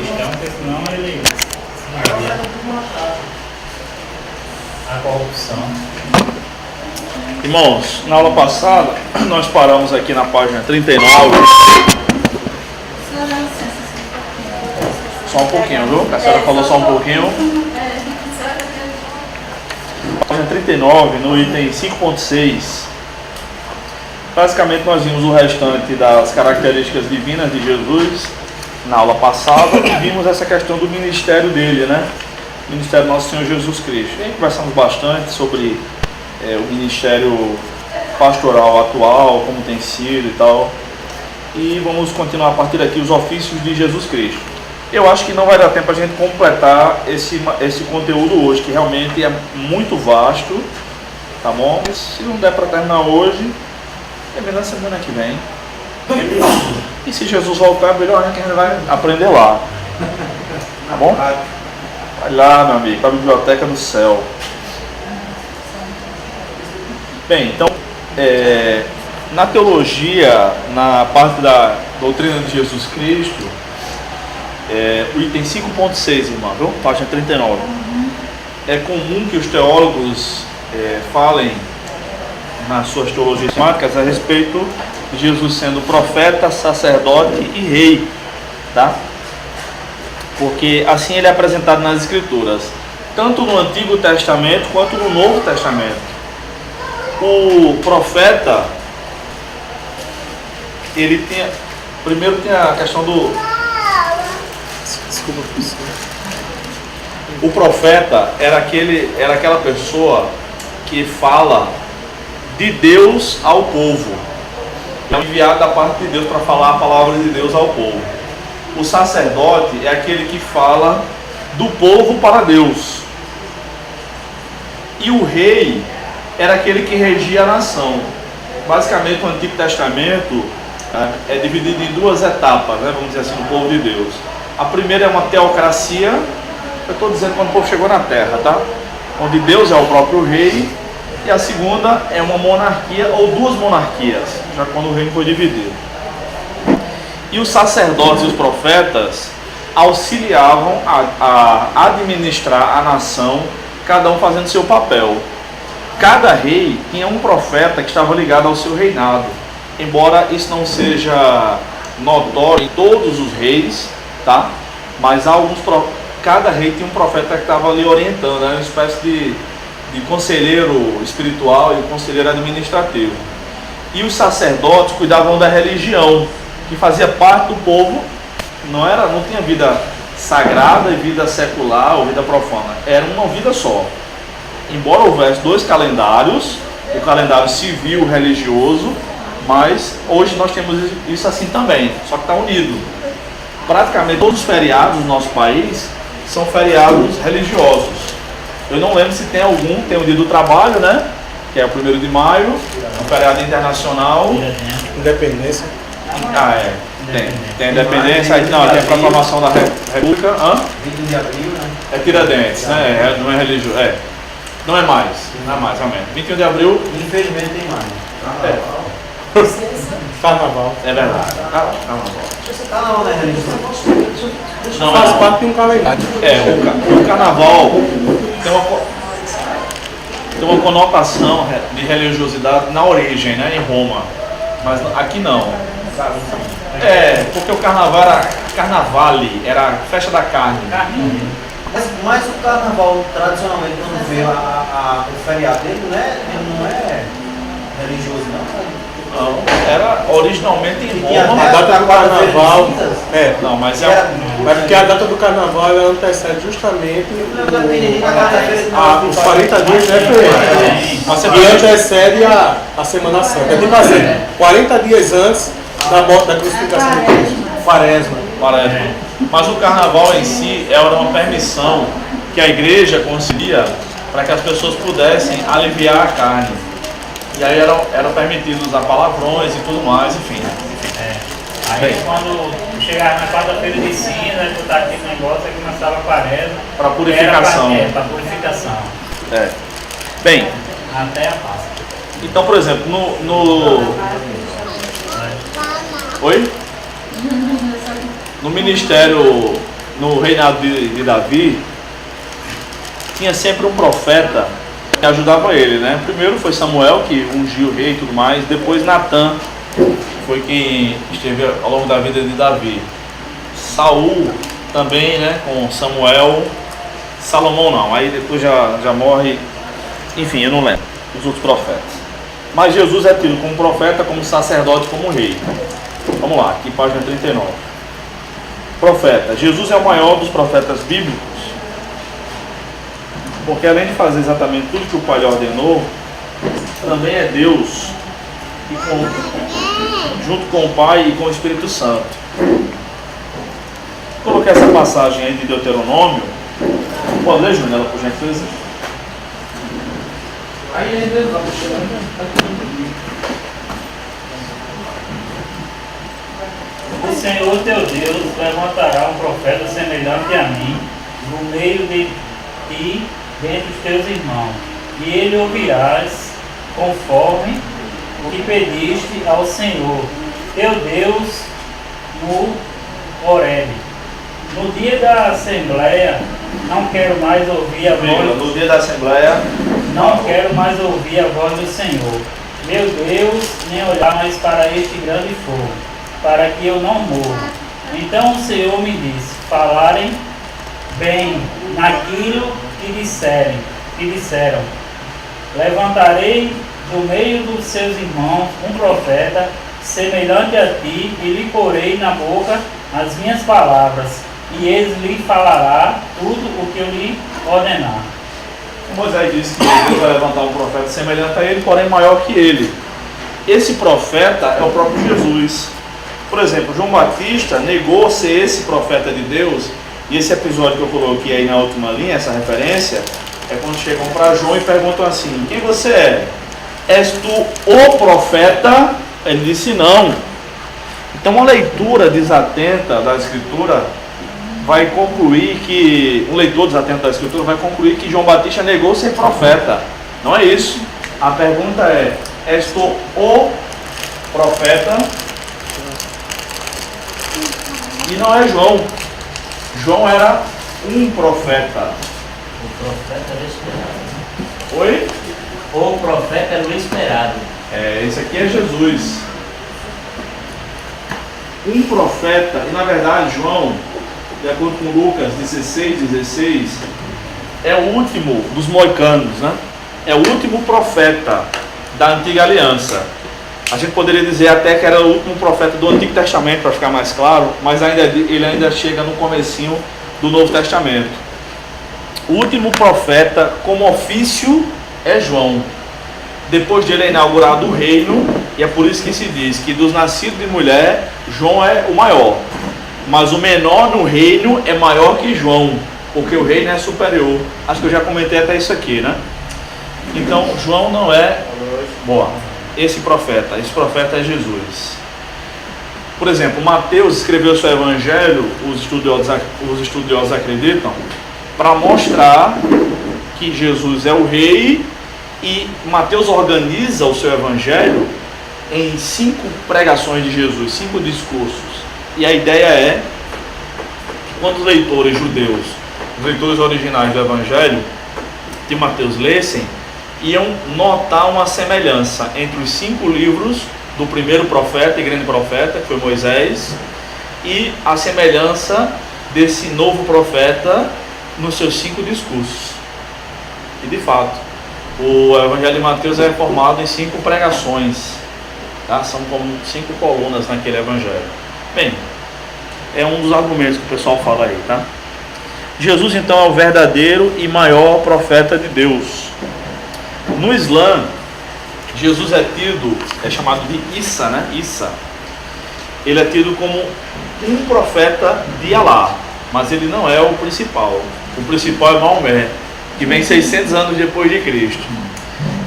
cristão, porque senão ele a corrupção. Irmãos, na aula passada nós paramos aqui na página 39. Só um pouquinho, viu? A senhora falou só um pouquinho. Página 39, no item 5.6. Basicamente nós vimos o restante das características divinas de Jesus na aula passada e vimos essa questão do ministério dele, né? O ministério do nosso Senhor Jesus Cristo. E conversamos bastante sobre o ministério pastoral atual, como tem sido e tal. E vamos continuar a partir daqui os ofícios de Jesus Cristo. Eu acho que não vai dar tempo a gente completar esse conteúdo hoje, que realmente é muito vasto, tá bom? E se não der para terminar hoje, termina na semana que vem. E se Jesus voltar, melhor ainda que a gente vai aprender lá. Tá bom? Vai lá, meu amigo, para a biblioteca do céu. Bem, então, na teologia, na parte da doutrina de Jesus Cristo, o item 5.6, irmão, viu? Página 39. É comum que os teólogos falem nas suas teologias sistemáticas a respeito de Jesus sendo profeta, sacerdote e rei, tá? Porque assim ele é apresentado nas Escrituras, tanto no Antigo Testamento quanto no Novo Testamento. O profeta, ele tinha, primeiro tem a questão do, desculpa, o profeta era aquela pessoa que fala de Deus ao povo, é enviado da parte de Deus para falar a palavra de Deus ao povo. O sacerdote é aquele que fala do povo para Deus, e o rei era aquele que regia a nação. Basicamente o Antigo Testamento é dividido em duas etapas, né, vamos dizer assim, no povo de Deus. A primeira é uma teocracia, eu estou dizendo quando o povo chegou na terra, tá? Onde Deus é o próprio rei. E a segunda é uma monarquia ou duas monarquias, já quando o reino foi dividido. E os sacerdotes e os profetas auxiliavam a administrar a nação, cada um fazendo seu papel. Cada rei tinha um profeta que estava ligado ao seu reinado, embora isso não seja notório em todos os reis, tá? Mas cada rei tinha um profeta que estava ali orientando, era uma espécie de conselheiro espiritual e conselheiro administrativo. E os sacerdotes cuidavam da religião, que fazia parte do povo, não tinha vida sagrada e vida secular ou vida profana, era uma vida só. Embora houvesse dois calendários, o calendário civil religioso, mas hoje nós temos isso assim também, só que está unido. Praticamente todos os feriados do nosso país são feriados religiosos. Eu não lembro se tem algum, tem o dia do trabalho, né? Que é o 1º de maio, um feriado internacional. Independência. Tem independência, aí não, tem a proclamação da República. 20 de abril, né? É Tiradentes, né? Não é religioso. Não é mais realmente. 21 de abril. Infelizmente tem mais. Carnaval. É verdade. Carnaval. Esse carnaval não é religioso. Não, Faz parte de um calendário. O carnaval tem uma conotação de religiosidade na origem, né, em Roma, mas aqui não. Porque o carnaval era carnavale, era a festa da carne. Mas o carnaval, tradicionalmente, quando vê o feriado dele, ele não é religioso, não? Não, era originalmente em E Roma. A data do carnaval. Não, mas Mas porque a data do carnaval ela antecede justamente os 40 dias de referência. E antecede a Semana Santa. É tipo assim, 40 dias antes da morte da crucificação de Cristo. Quaresma. Mas o carnaval em si era uma permissão que a igreja concedia para que as pessoas pudessem aliviar a carne. E aí era permitido usar palavrões e tudo mais, enfim. Aí quando chegava na quarta-feira de cinza, botar aquele negócio, aí começava a quaresma. Para purificação. Para purificação. Bem, até a Páscoa. Então, por exemplo, Oi? No ministério no reinado de Davi, tinha sempre um profeta que ajudava ele, né? Primeiro foi Samuel, que ungiu o rei e tudo mais. Depois Natã foi quem esteve ao longo da vida de Davi. Saul também, né? Com Samuel. Salomão não, aí depois já morre. Enfim, eu não lembro os outros profetas. Mas Jesus é tido como profeta, como sacerdote, como rei. Vamos lá, aqui página 39. Profeta. Jesus é o maior dos profetas bíblicos, porque além de fazer exatamente tudo que o Pai lhe ordenou, também é Deus, junto com o Pai e com o Espírito Santo. Coloquei essa passagem aí de Deuteronômio. Pode ler, Júnior, por gentileza? O Senhor teu Deus levantará um profeta semelhante a mim no meio de ti, dentre os teus irmãos, e ele ouvirás conforme o que pediste ao Senhor teu Deus no Horebe. No dia da Assembleia, não quero mais ouvir a voz. No dia da Assembleia, Não quero mais ouvir a voz do Senhor, meu Deus, nem olhar mais para este grande fogo, para que eu não morra. Então o Senhor me disse: falarem bem naquilo que disseram. Levantarei do meio dos seus irmãos um profeta semelhante a ti, e lhe porei na boca as minhas palavras, e ele lhe falará tudo o que eu lhe ordenar. Moisés disse que Deus vai levantar um profeta semelhante a ele, porém maior que ele. Esse profeta é o próprio Jesus. Por exemplo, João Batista negou ser esse profeta de Deus, e esse episódio que eu coloquei aí na última linha, essa referência, é quando chegam para João e perguntam assim: quem você é? És tu o profeta? Ele disse não. Então uma leitura desatenta da Escritura vai concluir que, um leitor desatento da Escritura vai concluir que João Batista negou ser profeta. Não é isso. A pergunta é: és tu o profeta? E não é João. João era um profeta. O profeta era esperado. Oi? O profeta era o esperado. Esse aqui é Jesus. Um profeta, e na verdade João, de acordo com Lucas 16, é o último dos moicanos, né? É o último profeta da antiga aliança. A gente poderia dizer até que era o último profeta do Antigo Testamento, para ficar mais claro, mas ele ainda chega no comecinho do Novo Testamento. O último profeta como ofício é João. Depois de ele é inaugurado o reino, e é por isso que se diz que dos nascidos de mulher, João é o maior. Mas o menor no reino é maior que João, porque o reino é superior. Acho que eu já comentei até isso aqui, né? Então, João não é esse profeta é Jesus. Por exemplo, Mateus escreveu seu evangelho, os estudiosos acreditam, para mostrar que Jesus é o rei, e Mateus organiza o seu evangelho em 5 pregações de Jesus, 5 discursos. E a ideia é que quando os leitores judeus, os leitores originais do evangelho de Mateus lessem, iam notar uma semelhança entre os 5 livros do primeiro profeta e grande profeta, que foi Moisés, e a semelhança desse novo profeta nos seus 5 discursos. E de fato, o evangelho de Mateus é formado em 5 pregações, tá? São como 5 colunas naquele evangelho. Bem, é um dos argumentos que o pessoal fala aí, tá? Jesus então é o verdadeiro e maior profeta de Deus. No Islã, Jesus é chamado de Isa, né? Isa. Ele é tido como um profeta de Alá, mas ele não é o principal. O principal é Maomé, que vem 600 anos depois de Cristo.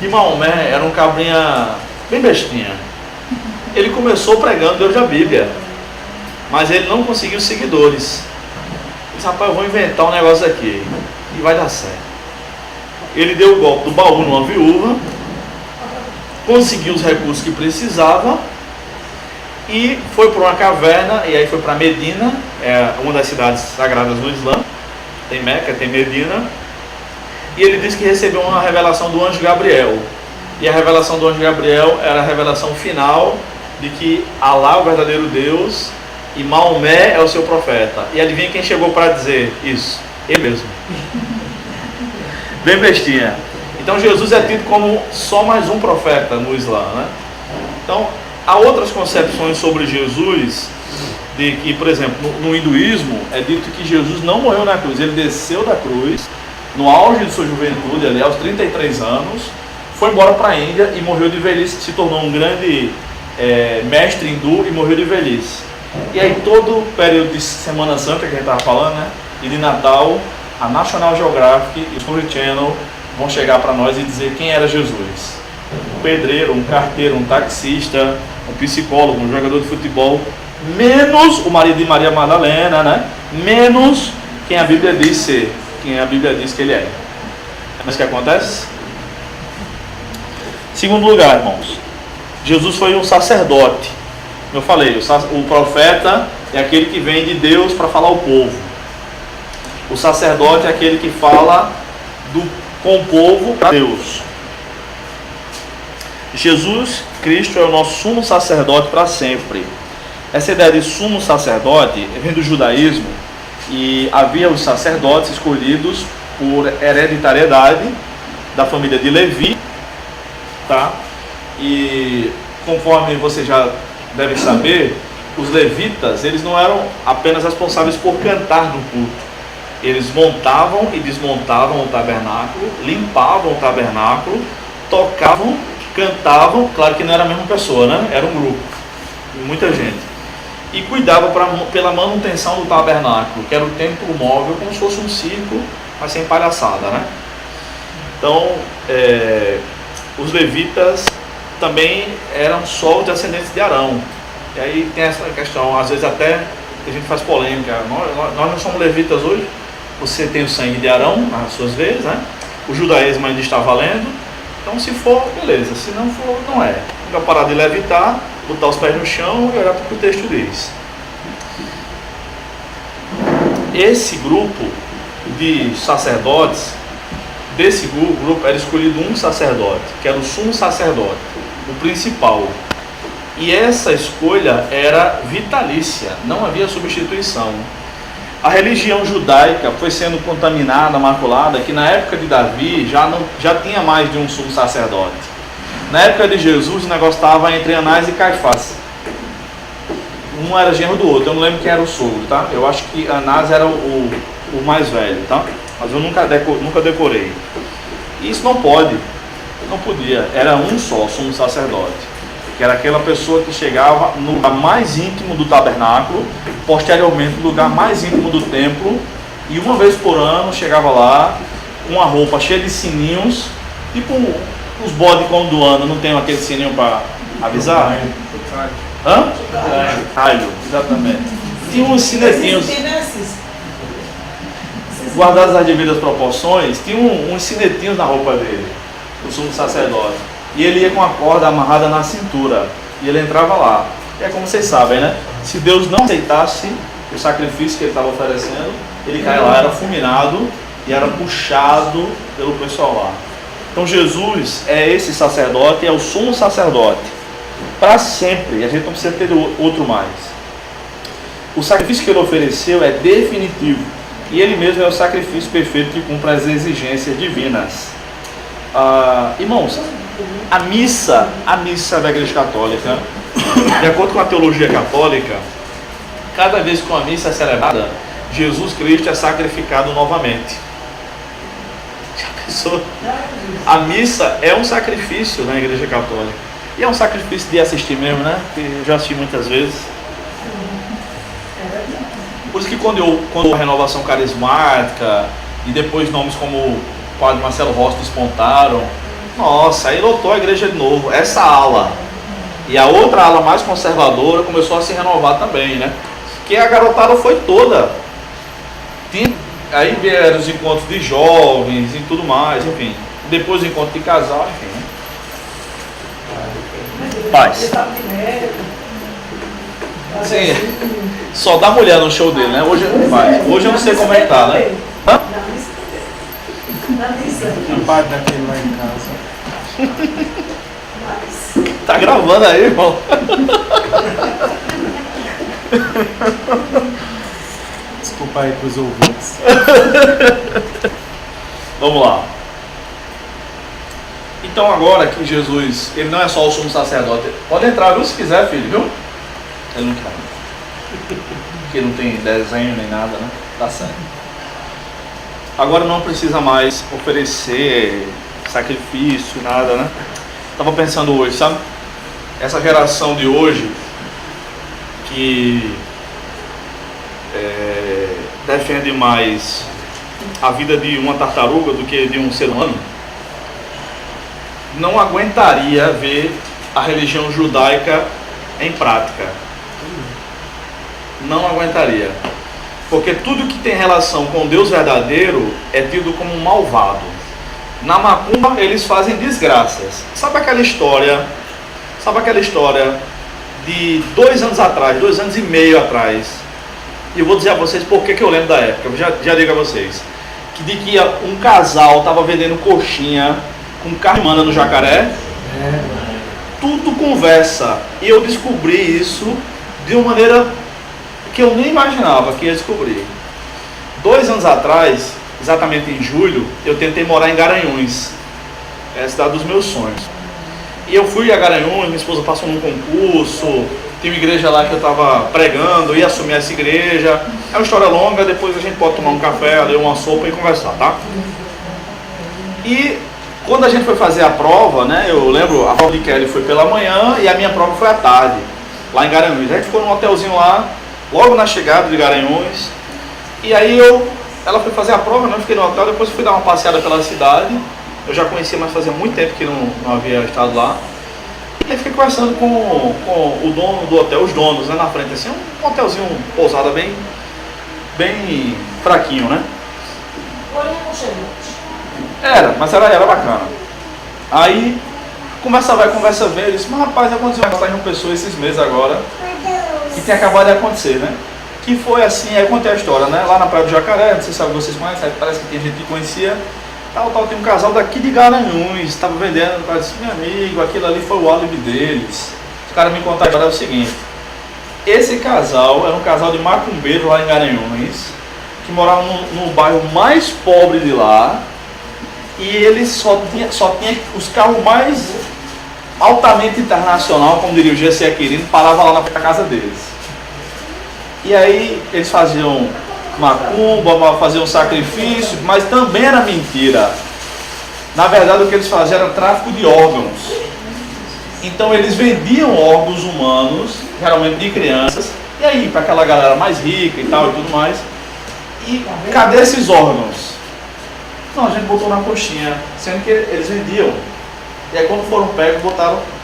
E Maomé era um cabrinha bem bestinha. Ele começou pregando Deus da Bíblia, mas ele não conseguiu seguidores. Ele disse: rapaz, eu vou inventar um negócio aqui e vai dar certo. Ele deu o golpe do baú numa viúva, conseguiu os recursos que precisava e foi para uma caverna, e aí foi para Medina, é uma das cidades sagradas do Islã. Tem Meca, tem Medina. E ele diz que recebeu uma revelação do anjo Gabriel. E a revelação do anjo Gabriel era a revelação final de que Alá é o verdadeiro Deus e Maomé é o seu profeta. E adivinha quem chegou para dizer isso? Ele mesmo. Bem bestinha. Então Jesus é tido como só mais um profeta no Islã, né? Então há outras concepções sobre Jesus, de que, por exemplo, no hinduísmo é dito que Jesus não morreu na cruz, ele desceu da cruz no auge de sua juventude, ali aos 33 anos, foi embora para a Índia e morreu de velhice, se tornou um grande mestre hindu e morreu de velhice. E aí todo o período de Semana Santa que a gente estava falando, né, e de Natal, a National Geographic e o Discovery Channel vão chegar para nós e dizer quem era Jesus. Um pedreiro, um carteiro, um taxista, um psicólogo, um jogador de futebol, menos o marido de Maria Madalena, né? Menos quem a Bíblia diz ser, quem a Bíblia diz que ele é. Mas o que acontece? Segundo lugar, irmãos, Jesus foi um sacerdote. Eu falei, o profeta é aquele que vem de Deus para falar ao povo. O sacerdote é aquele que fala com o povo para Deus. Jesus Cristo é o nosso sumo sacerdote para sempre. Essa ideia de sumo sacerdote vem do judaísmo, e havia os sacerdotes escolhidos por hereditariedade da família de Levi, tá? E conforme você já deve saber, os levitas, eles não eram apenas responsáveis por cantar no culto. Eles montavam e desmontavam o tabernáculo, limpavam o tabernáculo, tocavam, cantavam, claro que não era a mesma pessoa, né? Era um grupo, muita gente. E cuidavam pela manutenção do tabernáculo, que era o templo móvel, como se fosse um circo, mas sem palhaçada, né? Então, os levitas também eram só os descendentes de Arão. E aí tem essa questão, às vezes até a gente faz polêmica, nós não somos levitas hoje, você tem o sangue de Arão nas suas vezes, né? O judaísmo ainda está valendo, então se for, beleza, se não for, não é. Vai parar de levitar, botar os pés no chão e olhar para o que o texto diz. Esse grupo de sacerdotes, desse grupo era escolhido um sacerdote, que era o sumo sacerdote, o principal. E essa escolha era vitalícia, não havia substituição. A religião judaica foi sendo contaminada, maculada, que na época de Davi já tinha mais de um sumo sacerdote. Na época de Jesus o negócio estava entre Anás e Caifás. Um era genro do outro, eu não lembro quem era o sogro, tá? Eu acho que Anás era o mais velho, tá? Mas eu nunca decorei. E isso não podia, era um só sumo sacerdote, que era aquela pessoa que chegava no lugar mais íntimo do tabernáculo, posteriormente no lugar mais íntimo do templo, e uma vez por ano chegava lá, uma roupa cheia de sininhos, tipo os bodes quando ano, não tem aquele sininho para avisar? Hã? Raio, exatamente. Tinha uns sinetinhos, guardados as devidas proporções, tinha uns sinetinhos na roupa dele, o sumo sacerdote. E ele ia com a corda amarrada na cintura. E ele entrava lá. E é como vocês sabem, né? Se Deus não aceitasse o sacrifício que ele estava oferecendo, ele caía lá, era fulminado e era puxado pelo pessoal lá. Então Jesus é esse sacerdote, é o sumo sacerdote para sempre. E a gente não precisa ter outro mais. O sacrifício que ele ofereceu é definitivo. E ele mesmo é o sacrifício perfeito que cumpre as exigências divinas. Irmãos, a missa da Igreja Católica, de acordo com a teologia católica, cada vez que uma missa é celebrada, Jesus Cristo é sacrificado novamente. Já pensou? A missa é um sacrifício na Igreja Católica. E é um sacrifício de assistir mesmo, né? Que eu já assisti muitas vezes. Por isso que quando a renovação carismática e depois nomes como o padre Marcelo Rossi despontaram, nossa, aí lotou a igreja de novo, essa ala. E a outra ala mais conservadora começou a se renovar também, né? Que a garotada foi toda. Aí vieram os encontros de jovens e tudo mais, enfim. Depois o encontro de casal, enfim. Né? Paz. Sim, só dá mulher no show dele, né? Hoje não faz. Hoje eu não sei como é que tá, né? Hã? O pai daquele lá em casa. Tá gravando aí, irmão? Desculpa aí pros ouvintes. Vamos lá. Então agora que Jesus, ele não é só o sumo sacerdote. Pode entrar, viu, se quiser, filho, viu? Ele não quer. Porque não tem desenho nem nada, né? Tá certo. Agora não precisa mais oferecer sacrifício, nada, né? Tava pensando hoje, sabe? Essa geração de hoje que defende mais a vida de uma tartaruga do que de um ser humano, não aguentaria ver a religião judaica em prática. Não aguentaria. Porque tudo que tem relação com Deus verdadeiro é tido como um malvado. Na macumba eles fazem desgraças. Sabe aquela história de 2 anos atrás, 2 anos e meio atrás? E eu vou dizer a vocês por que eu lembro da época. Eu já digo a vocês. De que um casal estava vendendo coxinha com carne humana no Jacaré. Tudo conversa. E eu descobri isso de uma maneira que eu nem imaginava que ia descobrir. 2 anos atrás, exatamente em julho, eu tentei morar em Garanhuns. É a cidade dos meus sonhos. E eu fui a Garanhuns, minha esposa passou num concurso, tem uma igreja lá que eu estava pregando, ia assumir essa igreja. É uma história longa, depois a gente pode tomar um café, ler uma sopa e conversar, tá? E quando a gente foi fazer a prova, né, eu lembro, a prova de Kelly foi pela manhã e a minha prova foi à tarde, lá em Garanhuns. A gente ficou num hotelzinho lá, logo na chegada de Garanhuns. E aí ela foi fazer a prova, né, eu fiquei no hotel, depois fui dar uma passeada pela cidade. Eu já conhecia, mas fazia muito tempo que não havia estado lá. E aí fiquei conversando com o dono do hotel, os donos, né, na frente, assim, um hotelzinho, pousada bem fraquinho, né? Mas era bacana. Aí, conversa vai, conversa vem, eu disse, mas rapaz, aconteceu um negócio em uma pessoa esses meses agora, que tem acabado de acontecer, né? Que foi assim, aí eu contei a história, né? Lá na Praia do Jacaré, não sei se vocês conhecem, parece que tem gente que conhecia. Tem um casal daqui de Garanhuns, estava vendendo, eu disse, meu amigo, aquilo ali foi o álibi deles. Os caras me contaram agora é o seguinte, esse casal era um casal de macumbeiro lá em Garanhuns, que morava no bairro mais pobre de lá, e eles só tinha os carros mais altamente internacional, como diria o GC Aquirino, parava lá na casa deles. E aí eles faziam macumba, faziam sacrifício, mas também era mentira. Na verdade o que eles faziam era tráfico de órgãos. Então eles vendiam órgãos humanos, geralmente de crianças, e aí para aquela galera mais rica e tal e tudo mais. E cadê esses órgãos? Não, a gente botou na coxinha, sendo que eles vendiam. E aí quando foram pegos,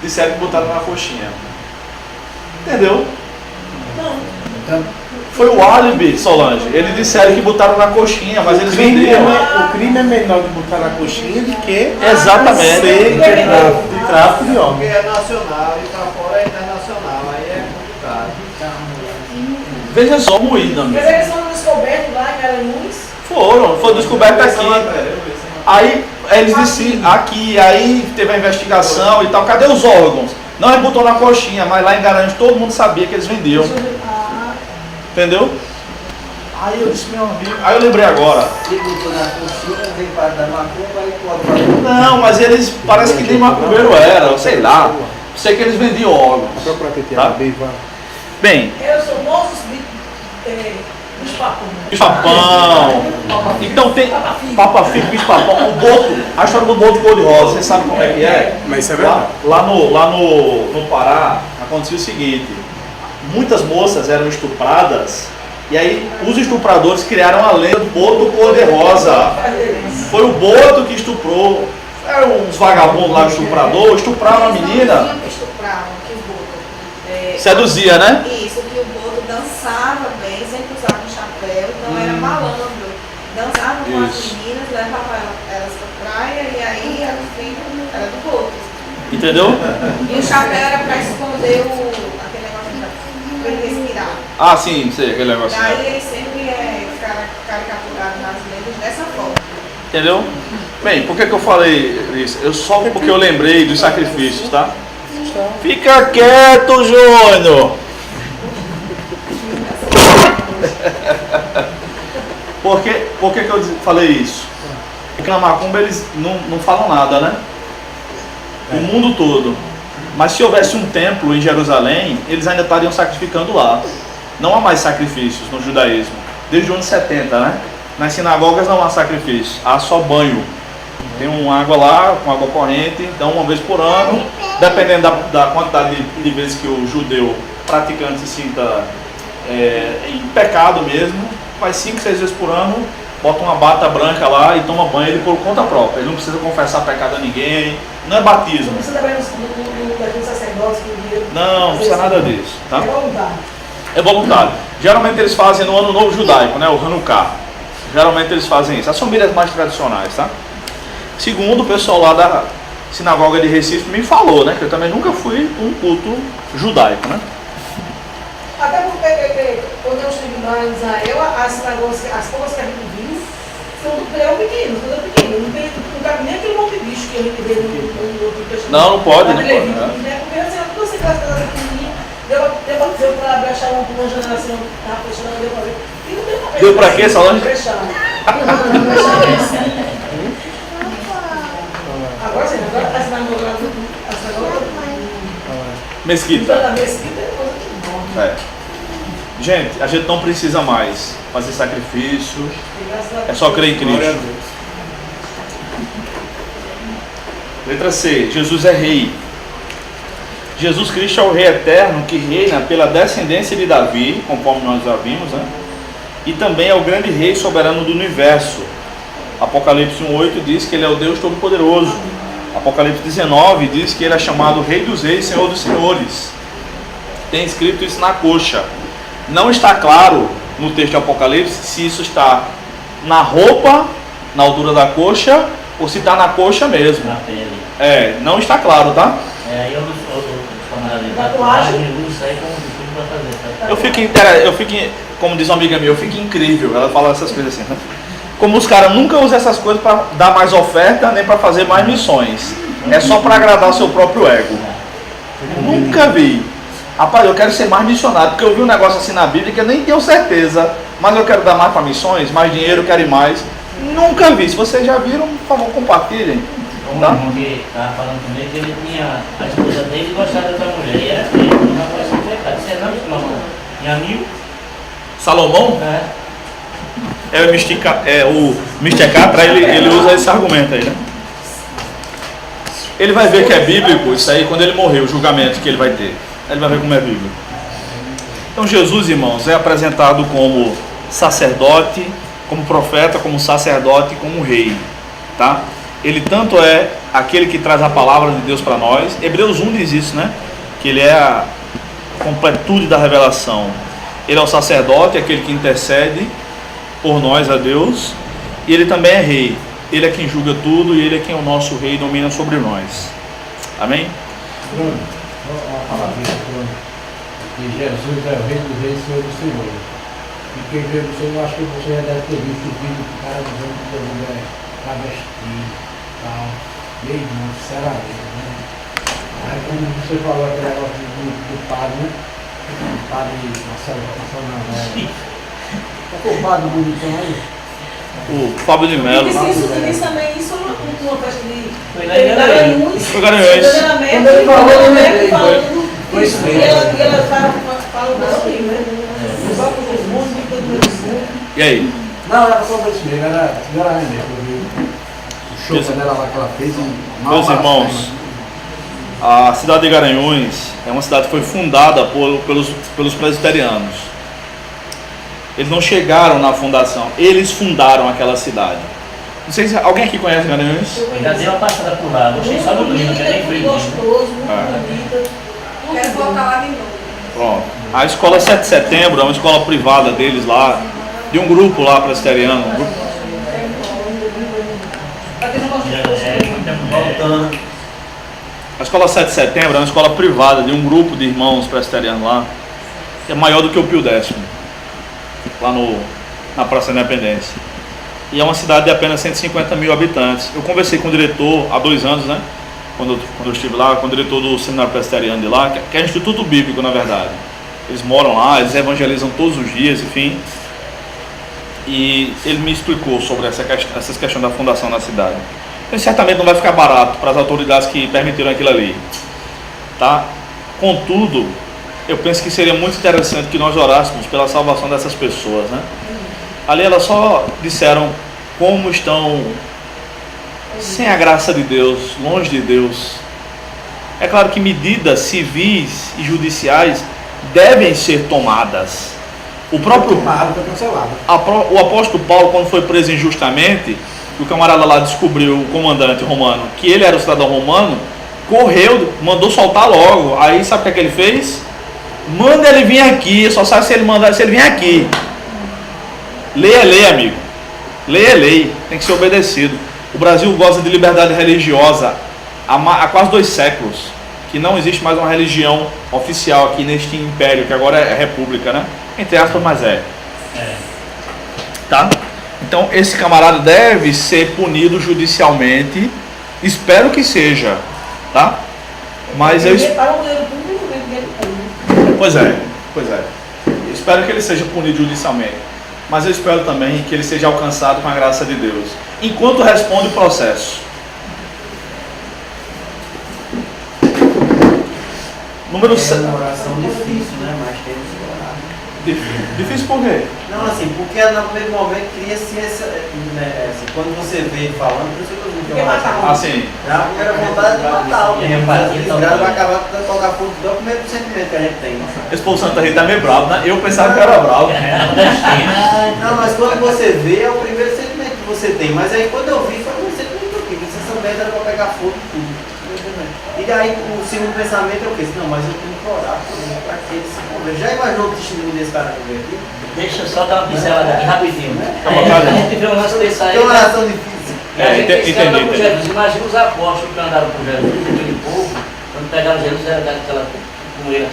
disseram que botaram na coxinha. Entendeu? Então, foi o álibi, Solange. Eles disseram que botaram na coxinha, mas eles vendiam. O crime é menor de botar na coxinha do que exatamente de tráfico de órgãos. Porque é nacional e para fora é internacional, aí é complicado. Veja só, moído, amigo. Mas eles foram descobertos lá em Garanhuns? Foi descoberto aqui. Aí eles disseram aqui, aí teve a investigação e tal. Cadê os órgãos? Não, ele botou na coxinha, mas lá em Garanhuns todo mundo sabia que eles vendiam. Entendeu? Aí eu disse, meu amigo. Aí eu lembrei agora. Não, mas eles parece que nem macumbeiro era, sei lá. Sei que eles vendiam órgãos. Tá? Bem. Eu sou moços bicho-papão. Bicho-papão. Então tem Papa Fico, bicho-papão. O boto, a história do boto cor-de-rosa, você sabe como é que é? Mas isso é verdade. Lá no Pará, acontecia o seguinte. Muitas moças eram estupradas e aí os estupradores criaram a lenda do boto cor-de-rosa. Foi o boto que estuprou. Eram uns vagabundos lá, estupraram a menina. Seduzia, né? Isso, que o boto dançava bem, sempre usava um chapéu, então era malandro. Dançava com as meninas, levava elas pra praia e aí era o filho, era do boto. Entendeu? E o chapéu era pra esconder aquele negócio que Ah, sim, sei, aquele negócio. Daí ele sempre é caricaturado nas letras dessa forma. Entendeu? Bem, por que eu falei isso? Só porque eu lembrei dos sacrifícios, tá? Fica quieto, Júnior! Por que eu falei isso? Porque na macumba eles não falam nada, né? O mundo todo. Mas se houvesse um templo em Jerusalém, eles ainda estariam sacrificando lá. Não há mais sacrifícios no judaísmo. Desde os anos 70, né? Nas sinagogas não há sacrifício, há só banho. Tem uma água lá, com água corrente, então uma vez por ano, dependendo da quantidade de vezes que o judeu praticante se sinta em pecado mesmo, faz 5, 6 vezes por ano, bota uma bata branca lá e toma banho ele por conta própria. Ele não precisa confessar pecado a ninguém, não é batismo. Não precisa também daqueles sacerdotes que não precisa nada disso, tá? É voluntário. É voluntário. Geralmente eles fazem no Ano Novo Judaico, né? O Hanukkah. Geralmente eles fazem isso. As famílias mais tradicionais, tá? Segundo o pessoal lá da sinagoga de Recife me falou, né? Que eu também nunca fui um culto judaico, né? Até porque quando eu estive lá em Israel, as sinagogas, as poucas que a gente viu, eram pequenas, todas pequenas. Não cabe nem aquele monte de bicho que a gente vê no outro texto. Não pode. Não pode, né? Porque assim, todas as casas pequenininhas, deu para achar uma janela assim, estava fechando, deu para ver. E não tem papel. Deu para quê, Solange? Agora sim, agora a sinagoga mesquita. da mesquita é coisa que não. Gente, a gente não precisa mais fazer sacrifício. É só crer em Cristo. Letra C. Jesus é rei. Jesus Cristo é o rei eterno que reina pela descendência de Davi, conforme nós já vimos, né? E também é o grande rei soberano do universo. Apocalipse 1:8 diz que ele é o Deus Todo-Poderoso. Apocalipse 19 diz que ele é chamado Rei dos Reis, Senhor dos Senhores. Tem escrito isso na coxa. Não está claro no texto de Apocalipse se isso está na roupa, na altura da coxa, ou se está na coxa mesmo. Na pele. Não está claro, tá? Aí eu tatuagem usa aí como tudo pra fazer. Eu fico, como diz uma amiga minha, eu fico incrível. Ela fala essas coisas assim, né? Como os caras nunca usam essas coisas para dar mais oferta, nem para fazer mais missões. É só para agradar o seu próprio ego. Nunca vi. Rapaz, eu quero ser mais missionário, porque eu vi um negócio assim na Bíblia que eu nem tenho certeza, mas eu quero dar mais para missões, mais dinheiro, eu quero ir mais. Nunca vi. Se vocês já viram, por favor, compartilhem. Tá? Um irmão que estava falando comigo que ele tinha a esposa dele gostava de outra mulher e era feio, não pode ser pecado. Você não, Salomão? Tinha amigo? Salomão? O Mr. Catra, ele usa esse argumento aí, né? Ele vai ver que é bíblico isso aí quando ele morrer, o julgamento que ele vai ter. Ele vai ver como é bíblico. Então Jesus, irmãos, é apresentado como sacerdote, como profeta, como sacerdote, como rei, tá? Ele tanto é aquele que traz a palavra de Deus para nós. Hebreus 1 diz isso, né? Que ele é a completude da revelação. Ele é o sacerdote, aquele que intercede por nós a Deus. E ele também é rei. Ele é quem julga tudo e ele é quem é o nosso rei e domina sobre nós. Amém? Bruno, uma palavrinha, Bruno. Que Jesus é o rei dos reis e Senhor dos senhores. E quem vê você, eu acho que você já deve ter visto o vídeo do cara dizendo que Jesus é travesti e tal. Meu irmão, sinceramente, né? Aí quando você falou aquele negócio do padre, né? O padre Marcelo Navarro. Qual o padre bonitão aí? O Fábio de Mello. Isso também, isso uma festa de... Foi lá em Garanhuns. Foi Garanhuns. Quando ele falou, foi isso mesmo. E ela fala o nosso livro, né? Os óculos dos mundos, e todo mundo. E aí? Não, era só isso mesmo, era mesmo. Eu vi o show dela lá que ela fez. Meus irmãos, a cidade de Garanhuns é uma cidade que foi fundada pelos presbiterianos. Eles não chegaram na fundação, eles fundaram aquela cidade. Não sei se alguém aqui conhece Garanhuns. Eu já dei uma passada por lá, gostei só do livro, não tinha nem frio. Gostoso, muito bonita. Quero voltar lá de novo. Pronto. A escola 7 de setembro é uma escola privada deles lá, de um grupo lá presbiteriano. Voltando. A escola 7 de setembro é uma escola privada de um grupo de irmãos presbiterianos lá. que é maior do que o Pio X, lá na Praça da Independência. E é uma cidade de apenas 150 mil habitantes. Eu conversei com o diretor há 2 anos, né? Quando eu estive lá, com o diretor do Seminário Presbiteriano de lá, que é Instituto Bíblico, na verdade. Eles moram lá, eles evangelizam todos os dias, enfim. E ele me explicou sobre essas questões da fundação na cidade. Então, certamente não vai ficar barato para as autoridades que permitiram aquilo ali, tá? Contudo, eu penso que seria muito interessante que nós orássemos pela salvação dessas pessoas, né? Ali elas só disseram como estão sem a graça de Deus, longe de Deus. É claro que medidas civis e judiciais devem ser tomadas. O próprio o apóstolo Paulo, quando foi preso injustamente, o camarada lá descobriu, o comandante romano, que ele era o cidadão romano, correu, mandou soltar logo. Aí sabe o que ele fez? Manda ele vir aqui, só sabe se ele vir aqui. Leia a lei, amigo. Leia a lei, tem que ser obedecido. O Brasil goza de liberdade religiosa há quase 2 séculos, que não existe mais uma religião oficial aqui neste império, que agora é república, né? Entre aspas, mas é. Tá? Então esse camarada deve ser punido judicialmente. Espero que seja, tá? Mas eu Pois é. Eu espero que ele seja punido judicialmente. Mas eu espero também que ele seja alcançado com a graça de Deus, enquanto responde o processo. Número 7. É uma oração difícil, né? Mas temos que orar. Difícil por quê? Não, assim, porque no primeiro momento cria-se essa, né, assim, quando você vê ele falando, por isso que eu digo que é uma oração. Assim. A primeira vontade de matar alguém. Vai acabar de colocar fogo, é o primeiro sentimento que a gente tem. Esse povo Santa Rita é meio bravo, né? Eu pensava que era bravo. Não, mas quando você vê, é o primeiro sentimento que você tem. Mas aí quando eu vi, foi um sentimento aqui, que essa merda era pra pegar fogo e tudo. E aí o segundo pensamento é o quê? Não, mas eu tenho que orar para que ele se converta. Já imaginou o testemunho desse cara convertido? Deixa eu só dar uma pincelada aqui rapidinho. Tá vontade, A gente vê um lance desse aí. É uma oração difícil. Entendi. Jesus. Imagina os apóstolos que andaram com Jesus, aquele povo, quando pegaram Jesus, era daquela com ele,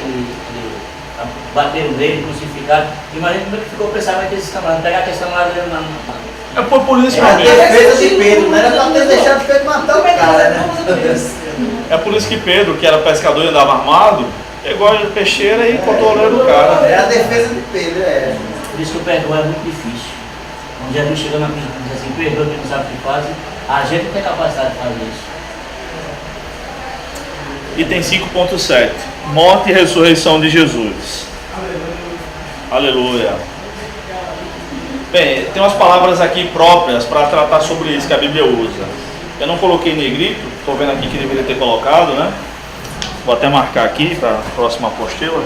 bateram nele, crucificaram. Imagina como é que ficou o pensamento desses camaradas, pegar a questão lá É por isso É a mesmo. defesa de Pedro, não era para ter deixado Pedro matar o cara, né? É por isso que Pedro, que era pescador e andava armado, pegou a peixeira e botou o olho do cara. É a defesa de Pedro, é. Por isso que o perdão é muito difícil. Quando Jesus chegou na cruz e diz assim, perdoa que não sabe o que faz, a gente não tem capacidade de fazer isso. Item 5.7. Morte e ressurreição de Jesus. Aleluia. Bem, tem umas palavras aqui próprias para tratar sobre isso que a Bíblia usa. Eu não coloquei em negrito, estou vendo aqui que deveria ter colocado, né? Vou até marcar aqui para a próxima apostila.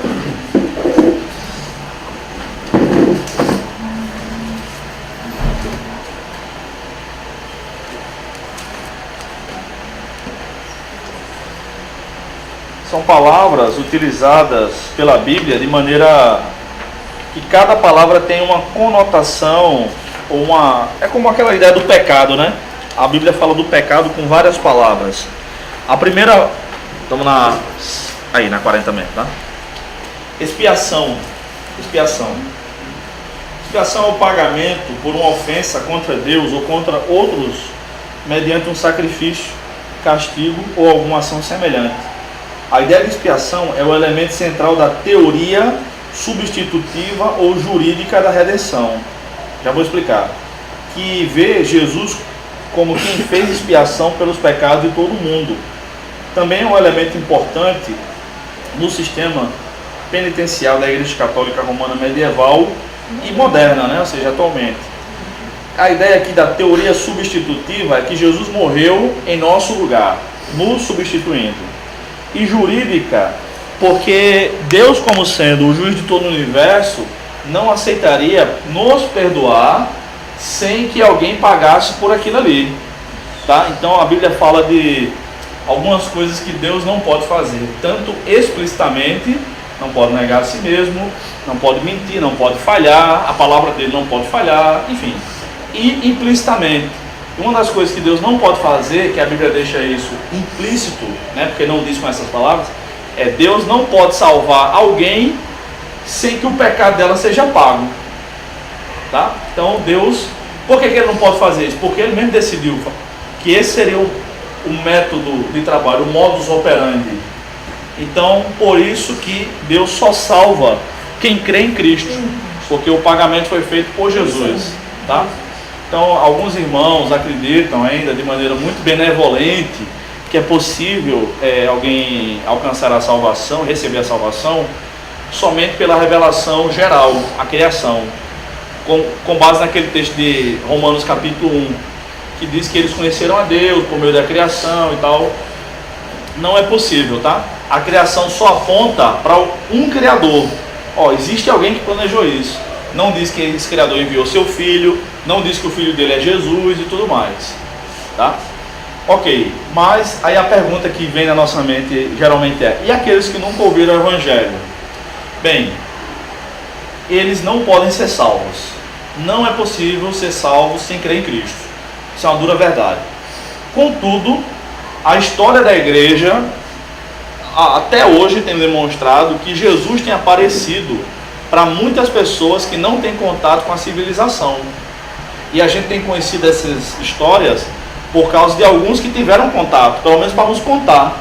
São palavras utilizadas pela Bíblia de maneira que cada palavra tem uma conotação, ou é como aquela ideia do pecado, né? A Bíblia fala do pecado com várias palavras. A primeira, estamos na 40 mesmo, tá? Expiação. Expiação é o pagamento por uma ofensa contra Deus ou contra outros mediante um sacrifício, castigo ou alguma ação semelhante. A ideia de expiação é o elemento central da teoria substitutiva ou jurídica da redenção. Já vou explicar. Que vê Jesus como quem fez expiação pelos pecados de todo mundo. Também é um elemento importante no sistema penitencial da Igreja Católica Romana medieval e moderna, né? Ou seja, atualmente. A ideia aqui da teoria substitutiva é que Jesus morreu em nosso lugar, nos substituindo. E jurídica, porque Deus, como sendo o juiz de todo o universo, não aceitaria nos perdoar sem que alguém pagasse por aquilo ali, tá? Então a Bíblia fala de algumas coisas que Deus não pode fazer, tanto explicitamente, não pode negar a si mesmo, não pode mentir, não pode falhar, a palavra dele não pode falhar, enfim, e implicitamente. Uma das coisas que Deus não pode fazer, que a Bíblia deixa isso implícito, né, porque não diz com essas palavras, é Deus não pode salvar alguém sem que o pecado dela seja pago. Tá? Então Deus, por que ele não pode fazer isso? Porque ele mesmo decidiu que esse seria o método de trabalho, o modus operandi. Então, por isso que Deus só salva quem crê em Cristo, porque o pagamento foi feito por Jesus. Tá? Então, alguns irmãos acreditam ainda de maneira muito benevolente que é possível alguém alcançar a salvação, receber a salvação, somente pela revelação geral, a criação, com base naquele texto de Romanos capítulo 1, que diz que eles conheceram a Deus por meio da criação e tal. Não é possível, tá? A criação só aponta para um Criador. Existe alguém que planejou isso. Não diz que esse Criador enviou seu Filho, não diz que o Filho dele é Jesus e tudo mais, tá? Ok, mas aí a pergunta que vem na nossa mente geralmente é: e aqueles que nunca ouviram o Evangelho? Bem, eles não podem ser salvos. Não é possível ser salvo sem crer em Cristo. Isso é uma dura verdade. Contudo, a história da igreja até hoje tem demonstrado que Jesus tem aparecido para muitas pessoas que não têm contato com a civilização. E a gente tem conhecido essas histórias por causa de alguns que tiveram contato, pelo menos para nos contar.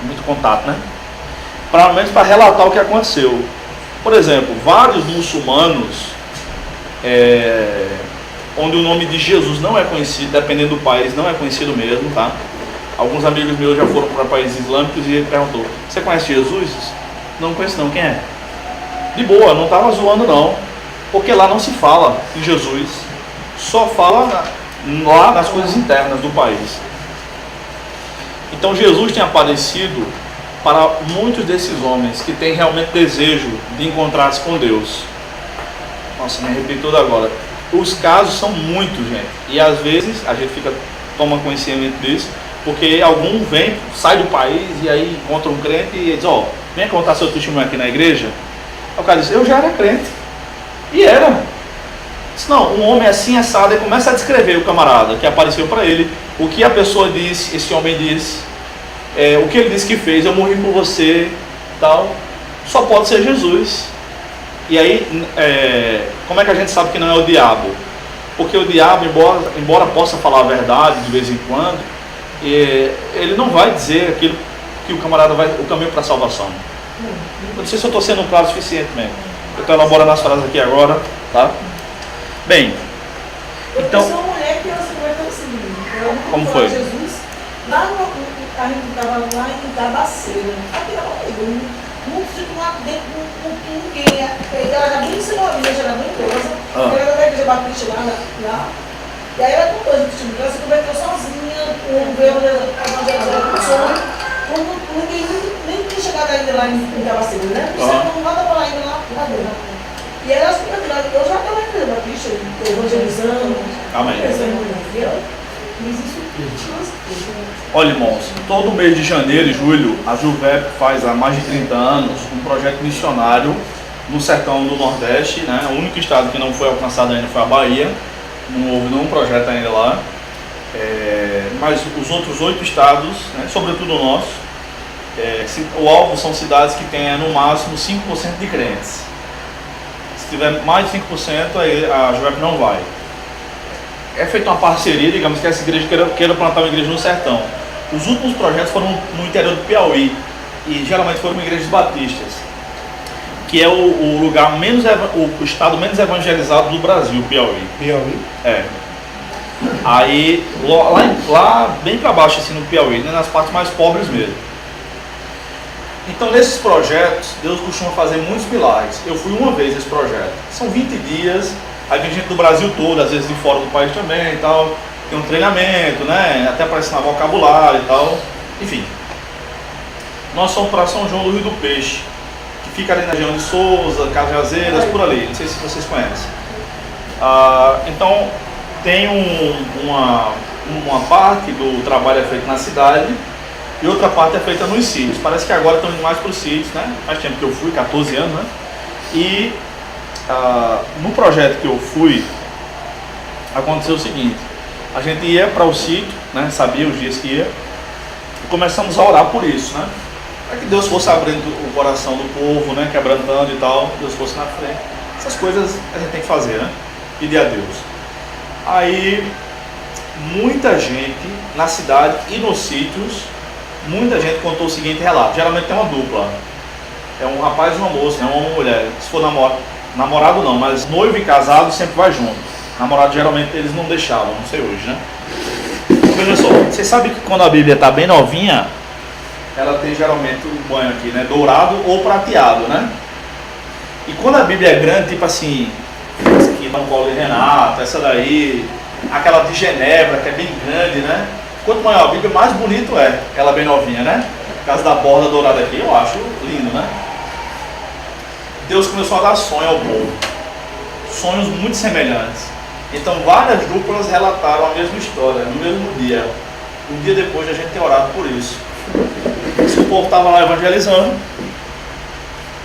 Muito contato, né? Pelo menos para relatar o que aconteceu. Por exemplo, vários muçulmanos, onde o nome de Jesus não é conhecido, dependendo do país, não é conhecido mesmo, tá? Alguns amigos meus já foram para países islâmicos e ele perguntou: você conhece Jesus? Não conheço não, quem é? De boa, não estava zoando não, porque lá não se fala em Jesus, só fala lá nas coisas internas do país. Então Jesus tem aparecido para muitos desses homens que têm realmente desejo de encontrar-se com Deus. Nossa, me arrepiei todo agora. Os casos são muitos, gente, e às vezes a gente toma conhecimento disso, porque algum vem, sai do país e aí encontra um crente e diz: vem contar seu testemunho aqui na igreja. Aí o cara diz: eu já era crente. E era. Diz: não, um homem assim assado, e começa a descrever o camarada que apareceu para ele, o que a pessoa disse, esse homem disse, o que ele disse que fez: eu morri por você, tal. Só pode ser Jesus. E aí, como é que a gente sabe que não é o diabo? Porque o diabo, embora possa falar a verdade de vez em quando, ele não vai dizer aquilo que o camarada o caminho para a salvação. Eu não sei se eu estou sendo claro o suficiente mesmo. Eu estou elaborando as frases aqui agora, tá? Bem, então... Eu sou uma mulher que ela se converteu assim. Como foi? Jesus, lá a gente estava lá em Tabaceira. Aqui era horrível. Muito situado dentro com ninguém. Ela era bem senhorinha, já era bem idosa. Ela era da igreja batista lá. E aí ela contou esse tipo, ela se converteu sozinha, veio a sonho. Ninguém nem tinha chegado ainda lá em Tabaceira, né? Não nada para lá ainda lá dentro. E ela se converteu. Eu já estava na igreja batista, evangelizando. Amém. Olha, irmãos, todo mês de janeiro e julho a Juvep faz há mais de 30 anos um projeto missionário no sertão do Nordeste, né? O único estado que não foi alcançado ainda foi a Bahia, não houve nenhum projeto ainda lá, mas os outros 8 estados, né, sobretudo o nosso, o alvo são cidades que tenham no máximo 5% de crentes. Se tiver mais de 5%, aí a Juvep não vai. É feita uma parceria, digamos que essa igreja queira plantar uma igreja no sertão. Os últimos projetos foram no interior do Piauí e geralmente foram igrejas batistas, que é o lugar o estado menos evangelizado do Brasil, Piauí. Piauí? Aí lá bem para baixo assim no Piauí, né, nas partes mais pobres mesmo. Então nesses projetos Deus costuma fazer muitos milagres. Eu fui uma vez nesse projeto. São 20 dias. Aí vem gente do Brasil todo, às vezes de fora do país também e tal. Tem um treinamento, né? Até para ensinar vocabulário e tal. Enfim. Nós somos para São João do Rio do Peixe, que fica ali na região de Souza, Cajazeiras, por ali. Não sei se vocês conhecem. Então, tem uma parte do trabalho é feito na cidade e outra parte é feita nos sítios. Parece que agora estão indo mais para os sítios, né? Faz tempo que eu fui, 14 anos, né? E... no projeto que eu fui, aconteceu o seguinte: a gente ia para o sítio, né, sabia os dias que ia, e começamos a orar por isso, né? para que Deus fosse abrindo o coração do povo, né, quebrantando e tal, Deus fosse na frente. Essas coisas a gente tem que fazer, né? Pedir a Deus. Aí, muita gente na cidade e nos sítios, muita gente contou o seguinte relato. Geralmente tem uma dupla. É um rapaz e uma moça, né? Uma mulher. Se for namorado não, mas noivo e casado sempre vai junto. Namorado geralmente eles não deixavam, não sei hoje, né? Veja só, você sabe que quando a Bíblia está bem novinha, ela tem geralmente o banho aqui, né? Dourado ou prateado, né? E quando a Bíblia é grande, tipo assim, essa aqui, Dom Paulo e Renato, essa daí, aquela de Genebra, que é bem grande, né? Quanto maior a Bíblia, mais bonito é ela bem novinha, né? Por causa da borda dourada aqui, eu acho lindo, né? Deus começou a dar sonho ao povo. Sonhos muito semelhantes. Então várias duplas relataram a mesma história, no mesmo dia. Um dia depois a gente tem orado por isso. O povo estava lá evangelizando.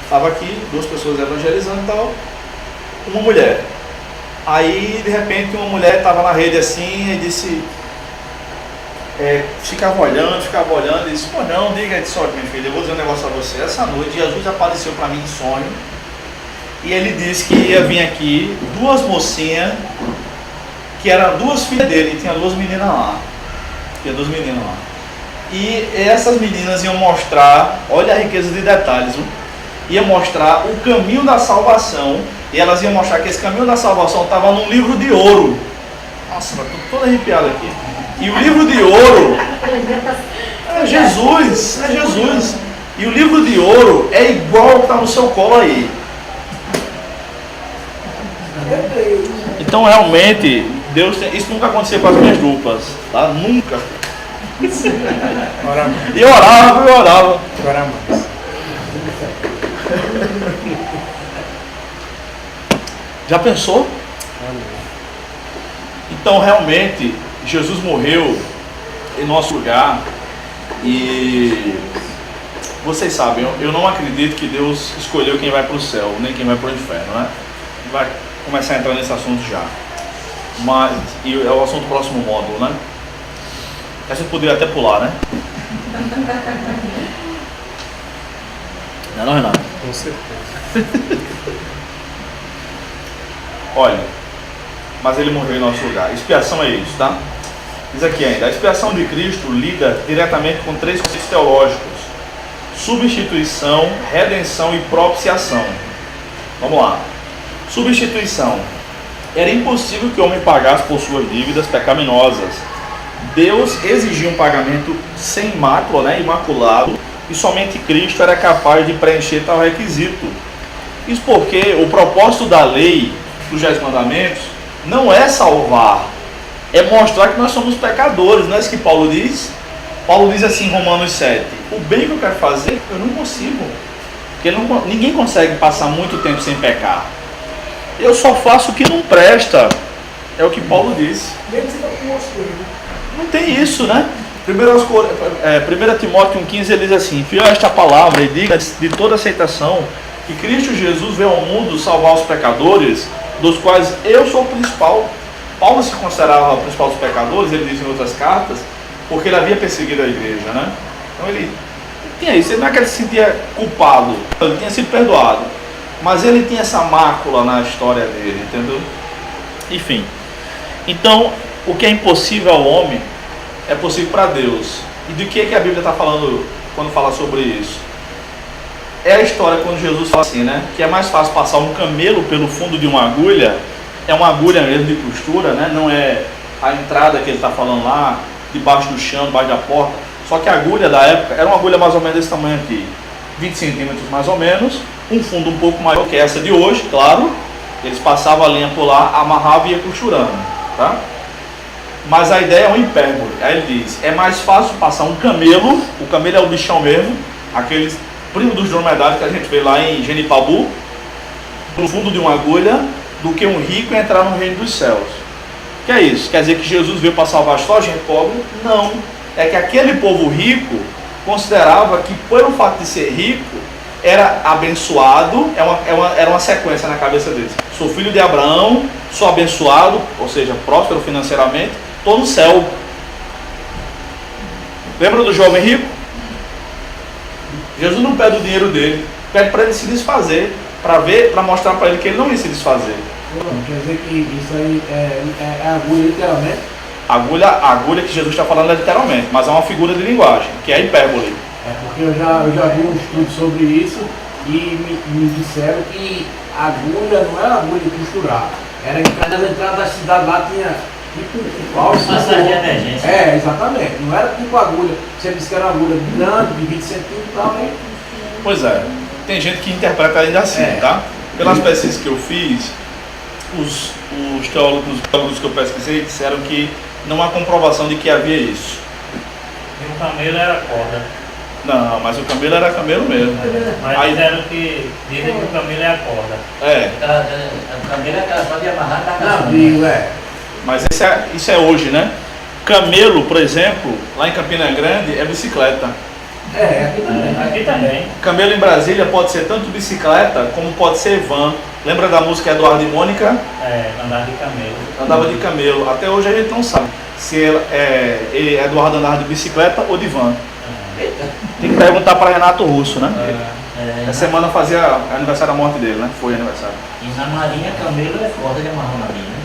Estava aqui, 2 pessoas evangelizando e tal. Uma mulher. Aí, de repente, uma mulher estava na rede assim e disse... ficava olhando e disse, pô não, diga aí, sorte minha filha, eu vou dizer um negócio a você. Essa noite Jesus apareceu para mim em sonho e ele disse que ia vir aqui 2 mocinhas que eram 2 filhas dele, e tinha 2 meninas lá. E essas meninas iam mostrar, olha a riqueza de detalhes, viu? Ia mostrar o caminho da salvação, e elas iam mostrar que esse caminho da salvação estava num livro de ouro. Nossa, mas estou todo arrepiado aqui. E o livro de ouro é Jesus. E o livro de ouro é igual ao que está no seu colo aí. Então realmente, Deus tem... isso nunca aconteceu com as minhas duplas, tá? Nunca. E eu orava. Agora mais. Já pensou? Então realmente Jesus morreu em nosso lugar e vocês sabem, eu não acredito que Deus escolheu quem vai para o céu, nem quem vai para o inferno, né? Vai começar a entrar nesse assunto já. Mas, e é o assunto do próximo módulo, né? A gente poderia até pular, né? Não, Renato? Com certeza. Olha, mas ele morreu em nosso lugar. Expiação é isso, tá? Diz aqui ainda, a expiação de Cristo lida diretamente com 3 conceitos teológicos: substituição, redenção e propiciação. Vamos lá. Substituição. Era impossível que o homem pagasse por suas dívidas pecaminosas. Deus exigia um pagamento sem mácula, né, imaculado, e somente Cristo era capaz de preencher tal requisito. Isso porque o propósito da lei, dos 10 mandamentos, não é salvar, é mostrar que nós somos pecadores. Não é isso que Paulo diz? Paulo diz assim em Romanos 7, o bem que eu quero fazer, eu não consigo. Porque ninguém consegue passar muito tempo sem pecar. Eu só faço o que não presta. É o que Paulo disse. Não tem isso, né? 1 Timóteo 1,15 ele diz assim: fiel a esta palavra e diga de toda aceitação que Cristo Jesus veio ao mundo salvar os pecadores, dos quais eu sou o principal. Paulo se considerava o principal dos pecadores, ele diz em outras cartas, porque ele havia perseguido a igreja, né? Então ele tinha isso, não é que ele se sentia culpado, ele tinha sido perdoado, mas ele tinha essa mácula na história dele, entendeu? Enfim, então o que é impossível ao homem é possível para Deus. E do que a Bíblia está falando quando fala sobre isso? É a história quando Jesus fala assim, né? Que é mais fácil passar um camelo pelo fundo de uma agulha, é uma agulha mesmo de costura, né? Não é a entrada que ele está falando lá, debaixo do chão, debaixo da porta. Só que a agulha da época era uma agulha mais ou menos desse tamanho aqui, 20 centímetros mais ou menos, um fundo um pouco maior que essa de hoje, claro. Eles passavam a linha por lá, amarravam e ia costurando, tá? Mas a ideia é um hipérbole. Aí ele diz, é mais fácil passar um camelo, o camelo é o bichão mesmo, aqueles primo dos dromedários que a gente vê lá em Genipabu, no fundo de uma agulha, do que um rico entrar no reino dos céus. Que é isso? Quer dizer que Jesus veio para salvar só gente pobre? Não. É que aquele povo rico considerava que, pelo fato de ser rico, era abençoado, era uma sequência na cabeça deles. Sou filho de Abraão, sou abençoado, ou seja, próspero financeiramente, estou no céu. Lembra do jovem rico? Jesus não pede o dinheiro dele, pede para ele se desfazer, para mostrar para ele que ele não ia se desfazer. Quer dizer que isso aí é agulha literalmente? Agulha que Jesus está falando é literalmente, mas é uma figura de linguagem, que é a hipérbole. Porque eu já vi um estudo sobre isso e me disseram que a agulha não era agulha de costurar. Era que nas entradas da cidade lá tinha tipo um pau. Passagem de emergência. Exatamente. Não era tipo agulha. Você disse que era uma agulha grande, de 20 centímetros e tal, né? Pois é, tem gente que interpreta ainda assim, tá? Pelas pesquisas que eu fiz, os teólogos que eu pesquisei disseram que não há comprovação de que havia isso. E o camelo era corda. Não, mas o camelo era camelo mesmo. Mas Aí- disseram que dizem que o camelo é a corda. É, A camelo é aquela só de amarrar da Não, casa. digo, mas isso é hoje, né? Camelo, por exemplo, lá em Campina Grande, é bicicleta. aqui também. Aqui também. Camelo em Brasília pode ser tanto bicicleta como pode ser van. Lembra da música Eduardo e Mônica? Andar de camelo. Andava de camelo. Até hoje a gente não sabe se Eduardo andava de bicicleta ou de van. Tem que perguntar para Renato Russo, né? Essa semana fazia aniversário da morte dele, né? Foi aniversário. E na marinha, camelo é corda de amarrar na marinha.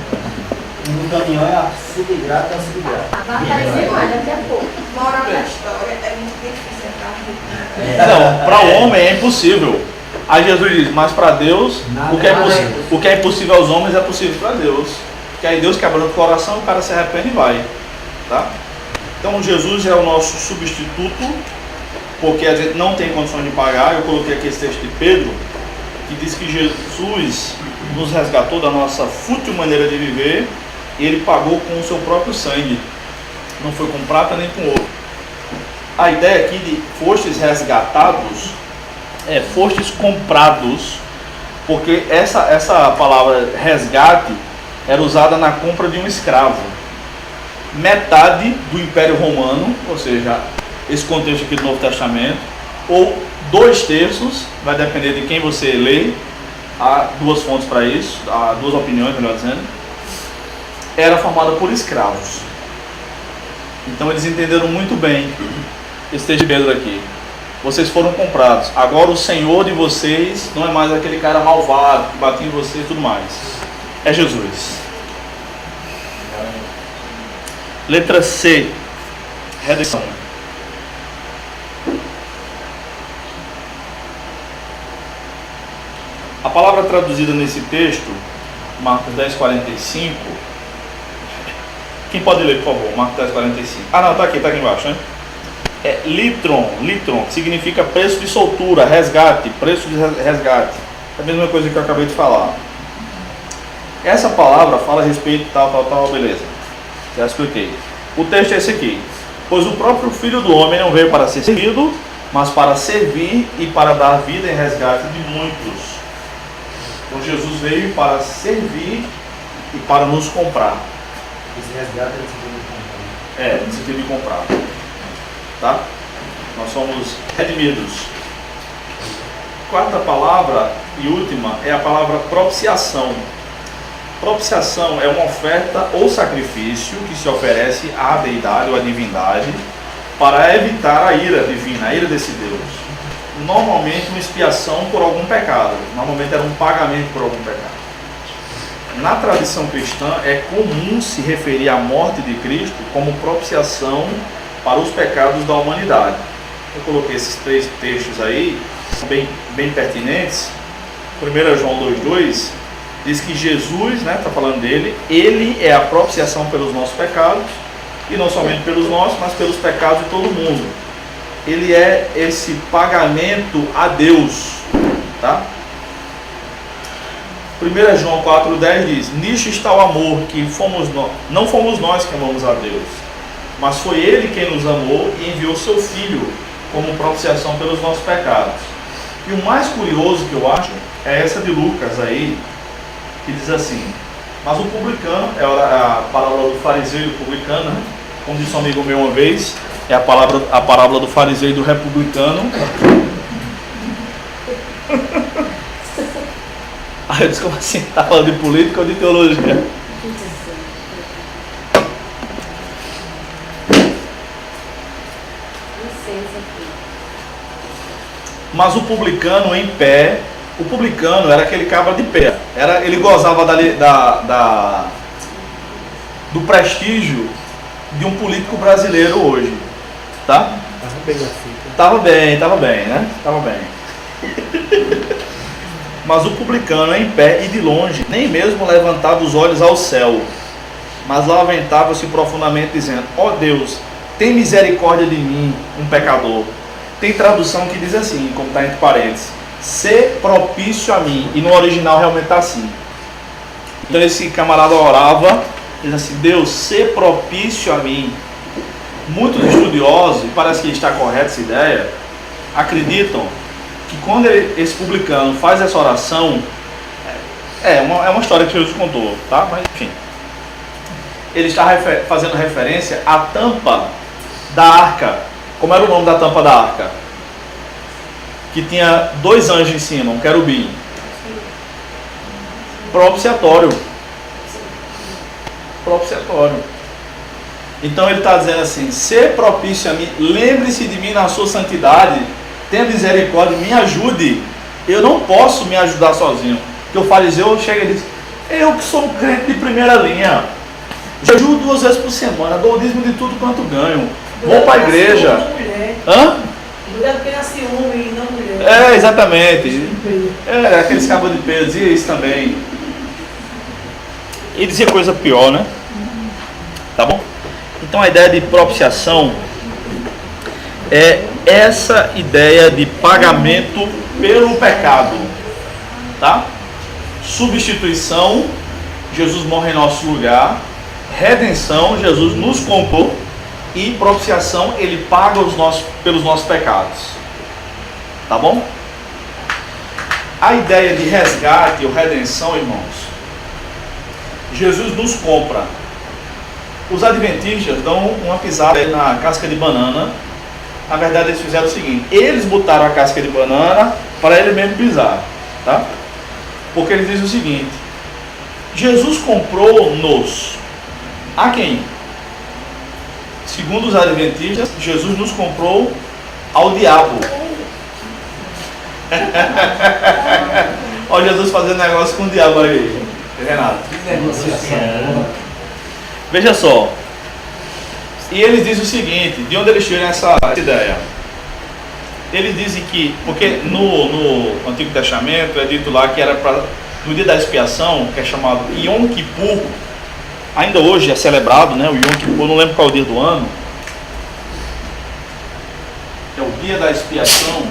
No caminhão é a subgrata, a subgrata. Vai aparecer mais daqui a pouco. Moral da história, é muito difícil entrar no Não, para o homem é impossível. Aí Jesus diz, mas para Deus, o que é impossível aos homens é possível para Deus. Que aí Deus quebrando o coração, o cara se arrepende e vai. Tá? Então Jesus é o nosso substituto, porque a gente não tem condições de pagar. Eu coloquei aqui esse texto de Pedro, que diz que Jesus nos resgatou da nossa fútil maneira de viver, e ele pagou com o seu próprio sangue. Não foi com prata nem com ouro. A ideia aqui de fostes resgatados fostes comprados, porque essa palavra resgate era usada na compra de um escravo. Metade do Império Romano, ou seja, esse contexto aqui do Novo Testamento, ou 2/3, vai depender de quem você lê, há duas fontes para isso, há duas opiniões, melhor dizendo, era formada por escravos. Então eles entenderam muito bem esse texto de Pedro aqui. Vocês foram comprados. Agora o Senhor de vocês não é mais aquele cara malvado que batia em vocês e tudo mais. É Jesus. Letra C. Redenção. A palavra traduzida nesse texto, Marcos 10:45. Quem pode ler, por favor? Marcos 10:45. Ah, não, tá aqui embaixo, né? Litron, que significa preço de soltura, resgate, preço de resgate. É a mesma coisa que eu acabei de falar. Essa palavra fala a respeito de tal, beleza. Já expliquei. O texto é esse aqui. Pois o próprio Filho do Homem não veio para ser servido, mas para servir e para dar vida em resgate de muitos. Então Jesus veio para servir e para nos comprar. Esse resgate é No sentido de comprar. Tá? Nós somos redimidos. Quarta palavra e última é a palavra propiciação. Propiciação é uma oferta ou sacrifício que se oferece à deidade ou à divindade para evitar a ira divina, a ira desse Deus. Normalmente uma expiação por algum pecado. Normalmente era um pagamento por algum pecado. Na tradição cristã é comum se referir à morte de Cristo como propiciação para os pecados da humanidade. Eu coloquei esses 3 textos aí, bem pertinentes. 1 João 2,2 diz que Jesus, está falando dele, ele é a propiciação pelos nossos pecados, e não somente pelos nossos, mas pelos pecados de todo mundo. Ele é esse pagamento a Deus. Tá? 1 João 4,10 diz, nisto está o amor, que não fomos nós que amamos a Deus, mas foi Ele quem nos amou e enviou seu Filho como propiciação pelos nossos pecados. E o mais curioso que eu acho é essa de Lucas aí, que diz assim, mas o publicano, é a parábola do fariseu e do publicano, né? Como disse um amigo meu uma vez, é a parábola do fariseu e do republicano. Aí eu disse, como assim? Está falando de política ou de teologia? mas o publicano em pé. O publicano era aquele cabra de pé. Ele gozava do prestígio de um político brasileiro hoje. Tá? Tava bem, né? Tava bem. Mas o publicano em pé e de longe, nem mesmo levantava os olhos ao céu, mas lamentava-se profundamente, dizendo: ó Deus, tem misericórdia de mim, um pecador. Tem tradução que diz assim, como está entre parênteses: ser propício a mim. E no original realmente está assim. Então esse camarada orava, diz assim: Deus, ser propício a mim. Muitos estudiosos, e parece que está correta essa ideia, acreditam que quando esse publicano faz essa oração, é uma história que Jesus contou, tá? Mas enfim, ele está fazendo referência à tampa da arca. Como era o nome da tampa da arca? Que tinha 2 anjos em cima, um querubim. Propiciatório. Então ele está dizendo assim: ser propício a mim, lembre-se de mim na sua santidade, tenha misericórdia, me ajude. Eu não posso me ajudar sozinho. Porque o fariseu chega e diz: eu que sou um crente de primeira linha, jejuo 2 vezes por semana, dou o dízimo de tudo quanto ganho, vou para a igreja. Cuidado porque nasce homem e não mulher. Exatamente. Aqueles cabos de peso dizia isso também. E dizia coisa pior, né? Tá bom? Então a ideia de propiciação é essa ideia de pagamento pelo pecado, tá? Substituição, Jesus morre em nosso lugar. Redenção, Jesus nos comprou. E propiciação, ele paga pelos nossos pecados, tá bom? A ideia de resgate ou redenção, irmãos, Jesus nos compra. Os adventistas dão uma pisada na casca de banana. Na verdade, eles fizeram o seguinte: eles botaram a casca de banana para ele mesmo pisar, tá? Porque eles dizem o seguinte: Jesus comprou-nos a quem? Segundo os adventistas, Jesus nos comprou ao diabo. Olha Jesus fazendo negócio com o diabo aí, Renato. Veja só. E eles dizem o seguinte: de onde eles tiram essa ideia? Eles dizem que, porque no Antigo Testamento é dito lá que era para no dia da expiação, que é chamado Yom Kippur. Ainda hoje é celebrado, né, o Yom Kippur, não lembro qual é o dia do ano. É o dia da expiação.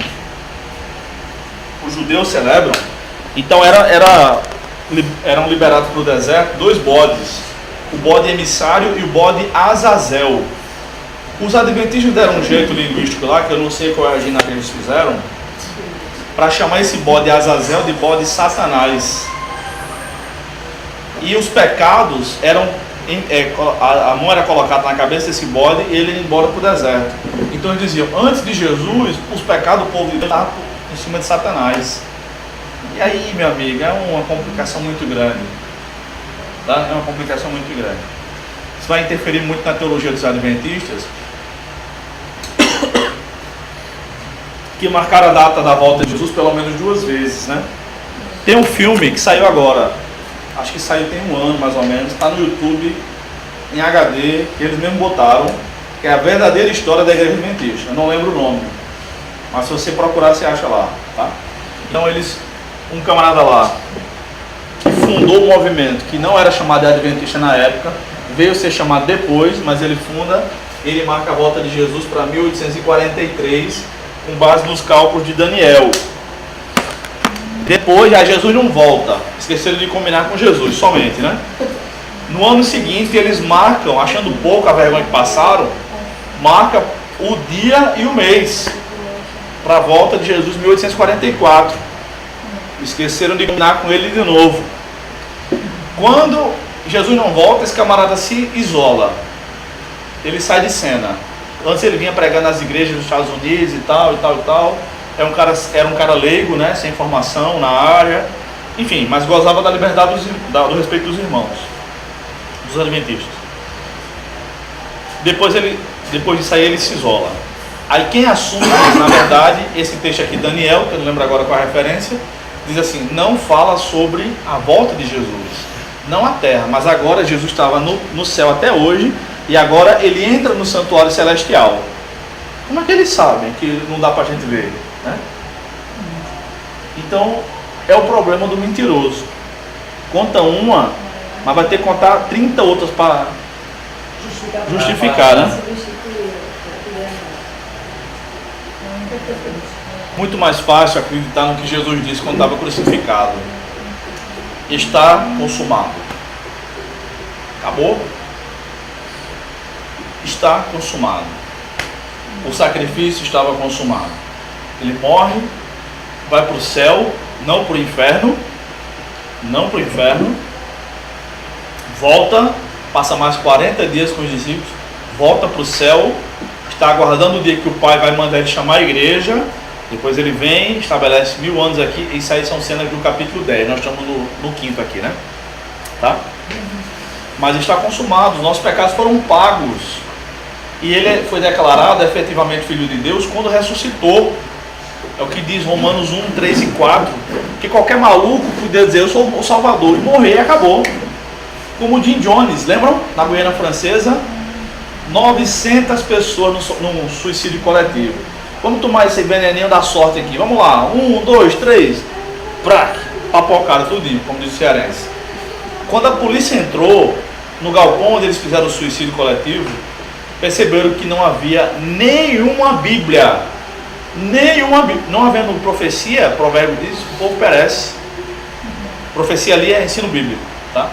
Os judeus celebram. Então eram liberados para o deserto 2 bodes. O bode emissário e o bode Azazel. Os adventistas deram um jeito linguístico lá, que eu não sei qual é a gina que eles fizeram, para chamar esse bode Azazel de bode Satanás. E os pecados eram, a mão era colocada na cabeça desse bode e ele ia embora para o deserto. Então eles diziam: antes de Jesus, os pecados do povo de Deus estavam em cima de Satanás. E aí, meu amigo, é uma complicação muito grande. Tá? É uma complicação muito grande. Isso vai interferir muito na teologia dos adventistas, que marcaram a data da volta de Jesus pelo menos 2 vezes, né? Tem um filme que saiu agora, acho que saiu tem 1 ano mais ou menos, está no YouTube em HD, que eles mesmos botaram, que é a verdadeira história da igreja adventista. Eu não lembro o nome, mas se você procurar você acha lá, tá? Então um camarada lá que fundou o movimento, que não era chamado de adventista na época, veio ser chamado depois, mas ele marca a volta de Jesus para 1843, com base nos cálculos de Daniel. Depois, Jesus não volta, esqueceram de combinar com Jesus somente, né? No ano seguinte, eles marcam, achando pouco a vergonha que passaram, marca o dia e o mês para a volta de Jesus, 1844. Esqueceram de combinar com ele de novo. Quando Jesus não volta, esse camarada se isola. Ele sai de cena. Antes ele vinha pregando nas igrejas dos Estados Unidos e tal. Era um cara leigo, né, sem formação na área. Enfim, mas gozava da liberdade do respeito dos irmãos, dos adventistas. Depois disso aí ele se isola. Aí quem assume isso, na verdade, esse texto aqui, Daniel, que eu não lembro agora qual a referência, diz assim, não fala sobre a volta de Jesus, não a terra, mas agora Jesus estava no céu até hoje, e agora ele entra no santuário celestial. Como é que eles sabem que não dá para a gente ver, né? Então, é o problema do mentiroso. Conta uma, mas vai ter que contar 30 outras para justificar, né? Muito mais fácil acreditar no que Jesus disse quando estava crucificado. Está consumado. Acabou? Está consumado. O sacrifício estava consumado. Ele morre, vai para o céu, não para o inferno. Não para o inferno. Volta, passa mais 40 dias com os discípulos, volta para o céu, está aguardando o dia que o Pai vai mandar ele chamar a igreja. Depois ele vem, estabelece 1000 anos aqui. Isso aí são cenas do capítulo 10. Nós estamos no 5º aqui, né? Tá? Mas está consumado. Os nossos pecados foram pagos. E ele foi declarado efetivamente Filho de Deus quando ressuscitou. É o que diz Romanos 1, 3 e 4. Que qualquer maluco podia dizer, eu sou o Salvador. E morrer e acabou. Como o Jim Jones, lembram? Na Guiana Francesa, 900 pessoas no suicídio coletivo. Vamos tomar esse veneninho da sorte aqui. Vamos lá. 1, 2, 3. Prac. Papocada, tudinho, como diz o cearense. Quando a polícia entrou no galpão onde eles fizeram o suicídio coletivo, perceberam que não havia nenhuma Bíblia. Nenhuma Bíblia. Não havendo profecia, provérbio diz, o povo perece. Profecia ali é ensino bíblico. Tá?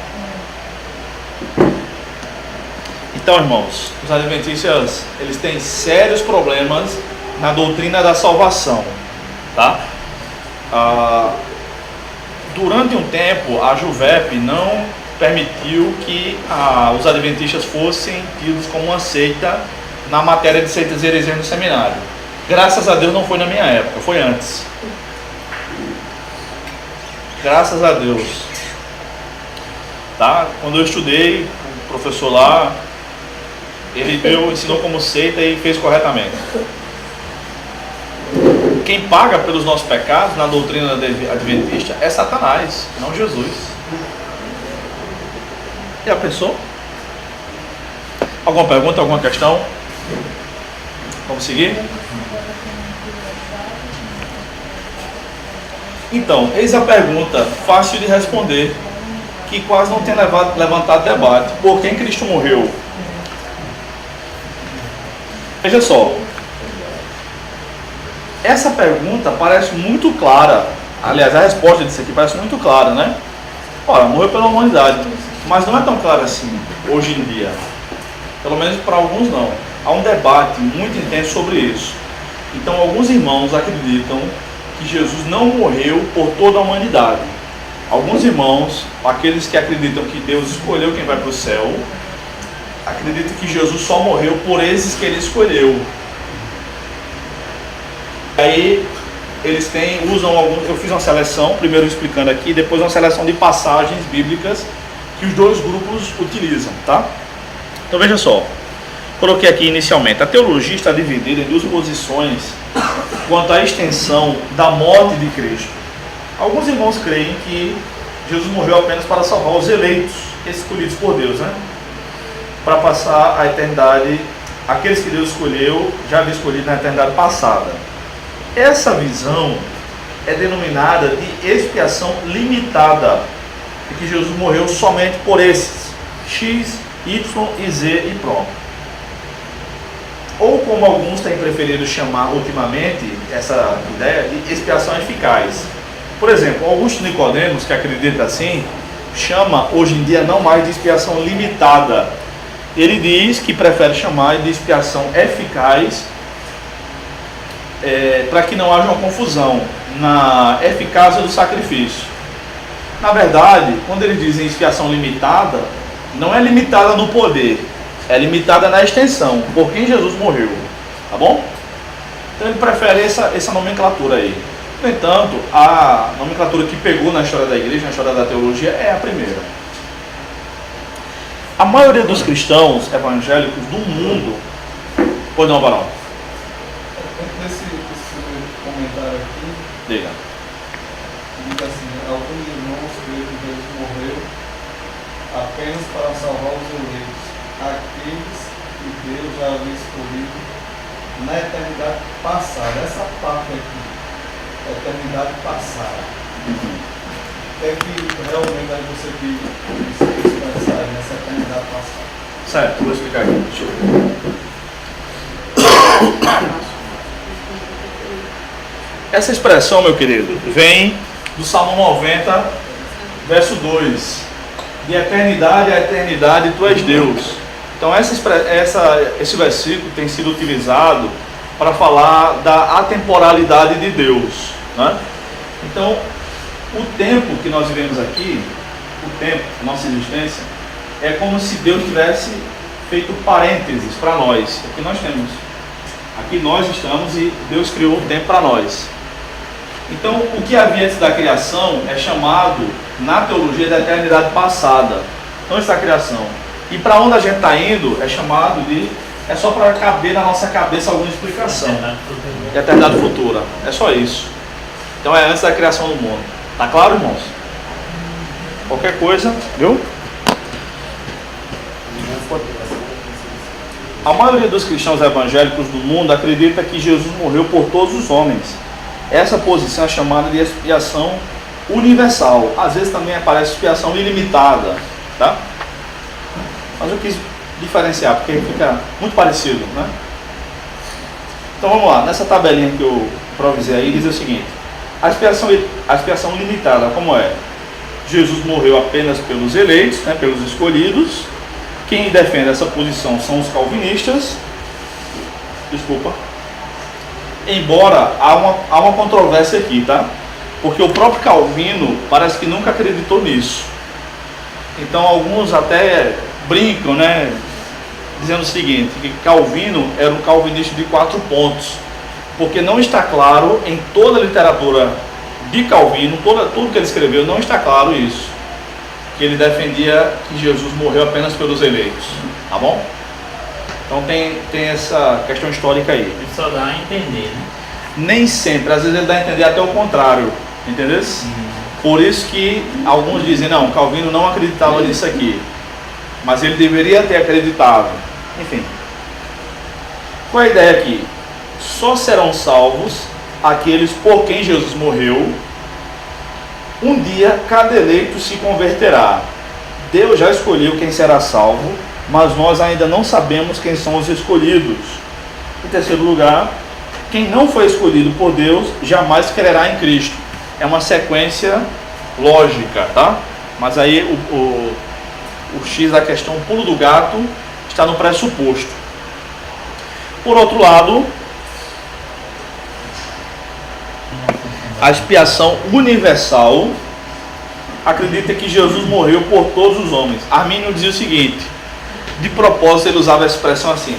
Então, irmãos, os adventistas, eles têm sérios problemas na doutrina da salvação, tá? Durante um tempo, a JUVEP não permitiu que os adventistas fossem tidos como uma seita na matéria de seitas e heresias no seminário. Graças a Deus não foi na minha época, foi antes. Graças a Deus. Tá? Quando eu estudei, o professor lá, ele ensinou como seita e fez corretamente. Quem paga pelos nossos pecados na doutrina adventista é Satanás, não Jesus. Já pensou? Alguma pergunta, alguma questão? Vamos seguir? Então, eis a pergunta fácil de responder, que quase não tem levantado debate. Por quem Cristo morreu? Veja só. Essa pergunta parece muito clara. Aliás, a resposta disso aqui parece muito clara, né? Ora, morreu pela humanidade. Mas não é tão clara assim, hoje em dia. Pelo menos para alguns não. Há um debate muito intenso sobre isso. Então, alguns irmãos acreditam que Jesus não morreu por toda a humanidade. Alguns irmãos, aqueles que acreditam que Deus escolheu quem vai para o céu, acreditam que Jesus só morreu por esses que ele escolheu. Aí eles usam alguns. Eu fiz uma seleção, primeiro explicando aqui, depois uma seleção de passagens bíblicas que os dois grupos utilizam, tá? Então veja só, coloquei aqui inicialmente, a teologia está dividida em duas posições quanto à extensão da morte de Cristo. Alguns irmãos creem que Jesus morreu apenas para salvar os eleitos, escolhidos por Deus, né? Para passar a eternidade, aqueles que Deus escolheu, já havia escolhido na eternidade passada. Essa visão é denominada de expiação limitada, e que Jesus morreu somente por esses, X, Y e Z e pronto. Ou como alguns têm preferido chamar ultimamente essa ideia de expiação eficaz. Por exemplo, Augusto Nicodemos, que acredita assim, chama hoje em dia não mais de expiação limitada. Ele diz que prefere chamar de expiação eficaz, para que não haja uma confusão na eficácia do sacrifício. Na verdade, quando eles dizem expiação limitada, não é limitada no poder, é limitada na extensão, por quem Jesus morreu, tá bom? Então ele prefere essa nomenclatura aí. No entanto, a nomenclatura que pegou na história da igreja, na história da teologia, é a primeira. A maioria dos cristãos evangélicos do mundo... Pois não, Barão? Diga. Diz assim, alguns irmãos creem que Jesus morreu apenas para salvar os eleitos, aqueles que Deus já havia escolhido na eternidade passada. Essa parte aqui, eternidade passada. O que é que realmente aí você quis pensar nessa eternidade passada? Certo, vou explicar aqui. Deixa eu ver. Essa expressão, meu querido, vem do Salmo 90, verso 2. De eternidade a eternidade, tu és Deus. Então esse versículo tem sido utilizado para falar da atemporalidade de Deus, né? Então, o tempo que nós vivemos aqui, o tempo, nossa existência, é como se Deus tivesse feito parênteses para nós. Aqui nós temos, aqui nós estamos e Deus criou um tempo para nós. Então, o que havia antes da criação é chamado, na teologia, da eternidade passada, antes da criação. E para onde a gente está indo é chamado de, é só para caber na nossa cabeça alguma explicação, de eternidade futura. É só isso. Então é antes da criação do mundo. Tá claro, irmãos? Qualquer coisa, viu? A maioria dos cristãos evangélicos do mundo acredita que Jesus morreu por todos os homens. Essa posição é chamada de expiação universal. Às vezes também aparece expiação ilimitada, tá? Mas eu quis diferenciar, porque fica muito parecido, né? Então vamos lá, nessa tabelinha que eu improvisei aí, diz o seguinte: a expiação limitada, como é? Jesus morreu apenas pelos eleitos, né, pelos escolhidos. Quem defende essa posição são os calvinistas. Desculpa. Embora há uma controvérsia aqui, tá? Porque o próprio Calvino parece que nunca acreditou nisso. Então alguns até brincam, né, dizendo o seguinte, que Calvino era um calvinista de 4 pontos, porque não está claro em toda a literatura de Calvino, tudo que ele escreveu, não está claro isso, que ele defendia que Jesus morreu apenas pelos eleitos, tá bom? Então tem essa questão histórica aí. Ele só dá a entender, né? Nem sempre, às vezes ele dá a entender até o contrário, entendeu? Por isso que alguns dizem, não, Calvino não acreditava nisso aqui, mas ele deveria ter acreditado. Enfim, qual é a ideia aqui? Só serão salvos aqueles por quem Jesus morreu. Um dia cada eleito se converterá. Deus já escolheu quem será salvo, mas nós ainda não sabemos quem são os escolhidos. Em terceiro lugar, quem não foi escolhido por Deus jamais crerá em Cristo. É uma sequência lógica, tá? Mas aí o X da questão, o pulo do gato, está no pressuposto. Por outro lado, a expiação universal acredita que Jesus morreu por todos os homens. Armínio dizia o seguinte, de propósito ele usava a expressão assim: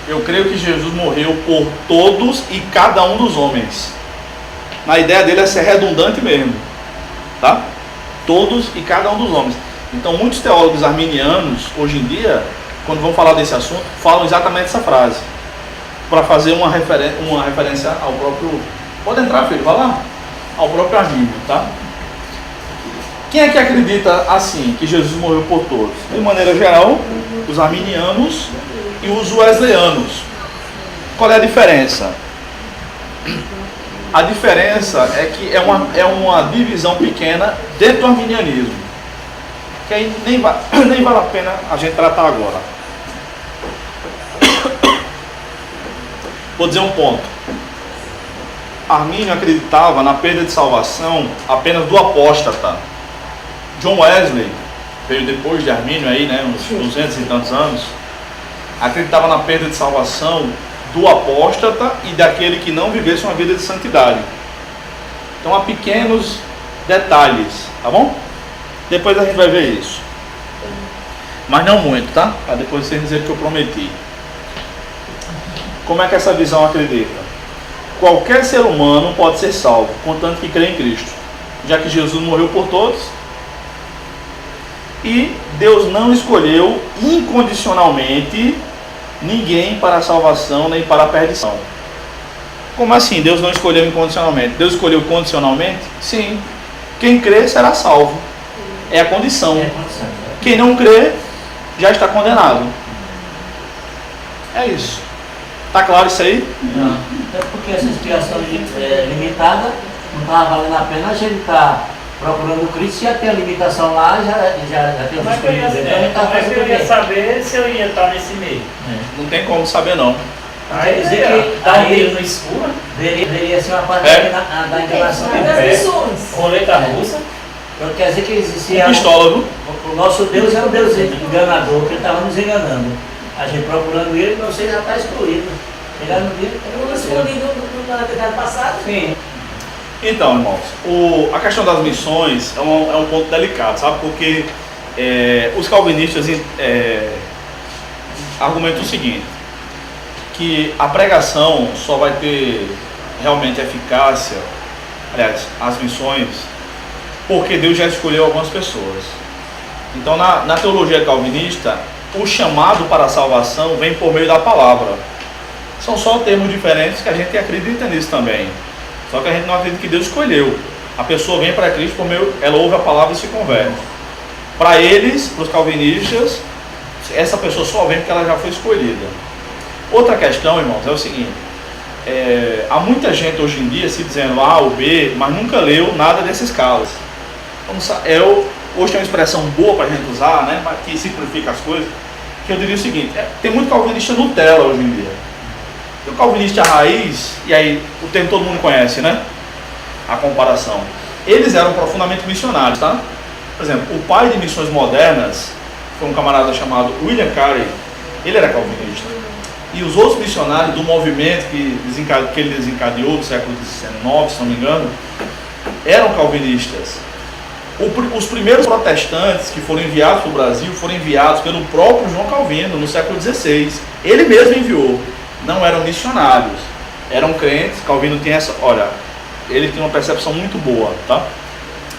eu creio que Jesus morreu por todos e cada um dos homens. Na ideia dele é ser redundante mesmo, tá? Todos e cada um dos homens. Então muitos teólogos arminianos hoje em dia, quando vão falar desse assunto, falam exatamente essa frase, para fazer uma referência ao próprio... Pode entrar, filho, vai lá. Ao próprio Armínio, tá? Quem é que acredita assim, que Jesus morreu por todos? De maneira geral, os arminianos e os wesleyanos. Qual é a diferença? A diferença é que é uma divisão pequena dentro do arminianismo, que aí nem vale a pena a gente tratar agora. Vou dizer um ponto. Armínio acreditava na perda de salvação apenas do apóstata. John Wesley, veio depois de Armínio aí, né, uns 200 e tantos anos, acreditava na perda de salvação do apóstata e daquele que não vivesse uma vida de santidade. Então há pequenos detalhes, tá bom? Depois a gente vai ver isso. Mas não muito, tá? Para depois vocês dizerem que eu prometi. Como é que essa visão acredita? Qualquer ser humano pode ser salvo, contanto que crê em Cristo, já que Jesus morreu por todos e Deus não escolheu incondicionalmente ninguém para a salvação nem para a perdição. Como assim? Deus não escolheu incondicionalmente? Deus escolheu condicionalmente? Sim. Quem crê será salvo. É a condição. Quem não crê já está condenado. É isso. Tá claro isso aí? Não. É porque essa expiação limitada não estava valendo a pena a gente estar procurando Cristo, já tem a limitação lá, já tem os escolhidos. Como é que eu ia saber se eu ia estar nesse meio? Não tem como saber não. Aí dizer que está um meio no escuro, deveria ser uma parte da enganação. Roleta russa. Então quer dizer que existia. Pistola, viu? O nosso Deus é um Deus enganador, que ele estava nos enganando. A gente procurando ele, você já está excluído. Chegar no dia. Eu não escolhi na temporada passada? Sim. Então, irmãos, a questão das missões é um ponto delicado, sabe? Porque os calvinistas argumentam o seguinte, que a pregação só vai ter realmente eficácia, aliás, as missões, porque Deus já escolheu algumas pessoas. Então, na teologia calvinista, o chamado para a salvação vem por meio da palavra. São só termos diferentes que a gente acredita nisso também. Só que a gente não acredita que Deus escolheu. A pessoa vem para Cristo por meio, ela ouve a palavra e se converte. Para eles, para os calvinistas, essa pessoa só vem porque ela já foi escolhida. Outra questão, irmãos, é o seguinte. Há muita gente hoje em dia se dizendo A ou B, mas nunca leu nada desses casos. Hoje tem uma expressão boa para a gente usar, né, que simplifica as coisas, que eu diria o seguinte, tem muito calvinista Nutella hoje em dia. Tem o calvinista raiz, e aí o termo todo mundo conhece, né? A comparação. Eles eram profundamente missionários, tá? Por exemplo, o pai de missões modernas foi um camarada chamado William Carey. Ele era calvinista. E os outros missionários do movimento que ele desencadeou do século XIX, se não me engano, eram calvinistas. Os primeiros protestantes que foram enviados para o Brasil foram enviados pelo próprio João Calvino, no século XVI. Ele mesmo enviou. Não eram missionários, eram crentes. Calvino tinha ele tinha uma percepção muito boa, tá?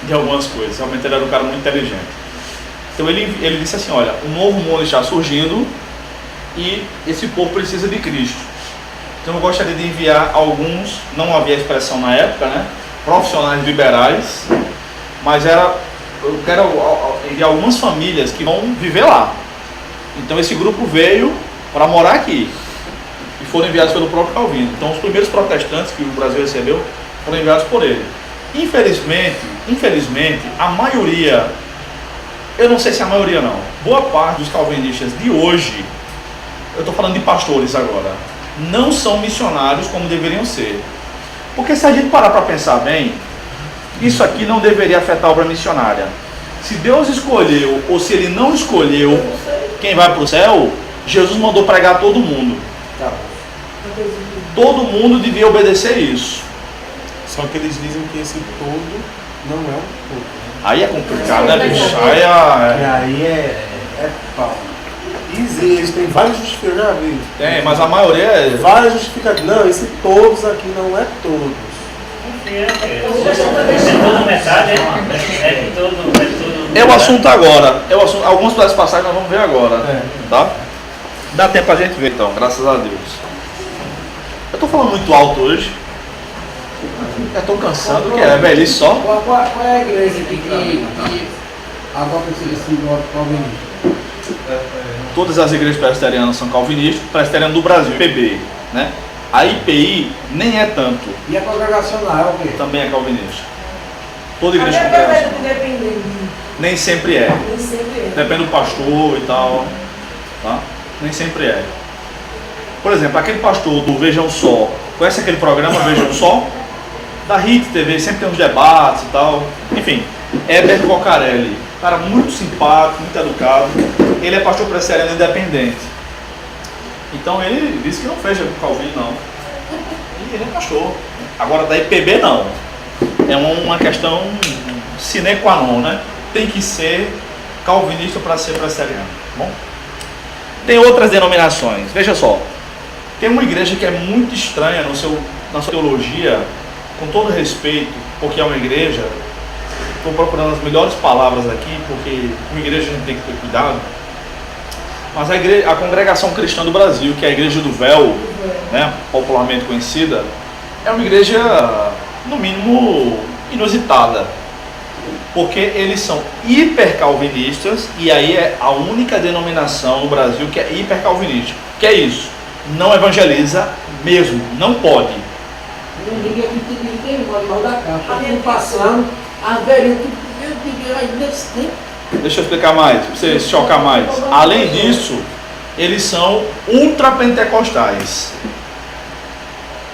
De algumas coisas. Realmente ele era um cara muito inteligente. Então ele disse assim, olha, um novo mundo está surgindo e esse povo precisa de Cristo. Então eu gostaria de enviar alguns, não havia expressão na época, né? Profissionais liberais, mas eu quero enviar algumas famílias que vão viver lá. Então esse grupo veio para morar aqui e foram enviados pelo próprio Calvino. Então os primeiros protestantes que o Brasil recebeu foram enviados por ele. Infelizmente, a maioria, eu não sei se a maioria não, boa parte dos calvinistas de hoje, eu estou falando de pastores agora, não são missionários como deveriam ser. Porque se a gente parar para pensar bem, isso aqui não deveria afetar a obra missionária. Se Deus escolheu ou se Ele não escolheu quem vai para o céu, Jesus mandou pregar a todo mundo. Todo mundo devia obedecer isso. Só que eles dizem que esse todo não é um todo. Aí é complicado, né, bicho? E aí é pau. Eles têm várias justificativas, já vi. Tem, mas a maioria é... Várias justificativas. Não, esse todos aqui não é todos. É toda metade, é todo. É o assunto agora. Algumas das passagens nós vamos ver agora. Tá? Dá tempo pra gente ver então, graças a Deus. Eu tô falando muito alto hoje. Eu tô cansando, que é velhice só. Qual é a igreja que adota esse símbolo calvinista? Todas as igrejas presbiterianas são calvinistas, presbiteriano do Brasil, IPB, né? A IPI nem é tanto. E a congregacional é o quê? Também é calvinista. Toda igreja congregacional. Nem sempre é. Depende do pastor e tal. Tá? Nem sempre é. Por exemplo, aquele pastor do Vejam Só, conhece aquele programa Vejam Só? Da Hit TV, sempre tem uns debates e tal. Enfim, Heber Cocarelli, cara muito simpático, muito educado. Ele é pastor presbiteriano independente. Então ele disse que não fecha com Calvino, não. E ele é pastor. Agora da IPB não. É uma questão sine qua non, né? Tem que ser calvinista para ser presbiteriano. Bom? Tem outras denominações. Veja só. Tem uma igreja que é muito estranha na sua teologia, com todo respeito, porque é uma igreja. Estou procurando as melhores palavras aqui, porque uma igreja a gente tem que ter cuidado. Mas a Congregação Cristã do Brasil, que é a Igreja do Véu, né, popularmente conhecida, é uma igreja, no mínimo, inusitada. Porque eles são hipercalvinistas, e aí é a única denominação no Brasil que é hipercalvinista. Que é isso? Não evangeliza mesmo, não pode. Ninguém aqui tem mal da caixa. Estão passando, a velha, Deixa eu explicar mais, para você se chocar mais. Além disso, eles são ultrapentecostais.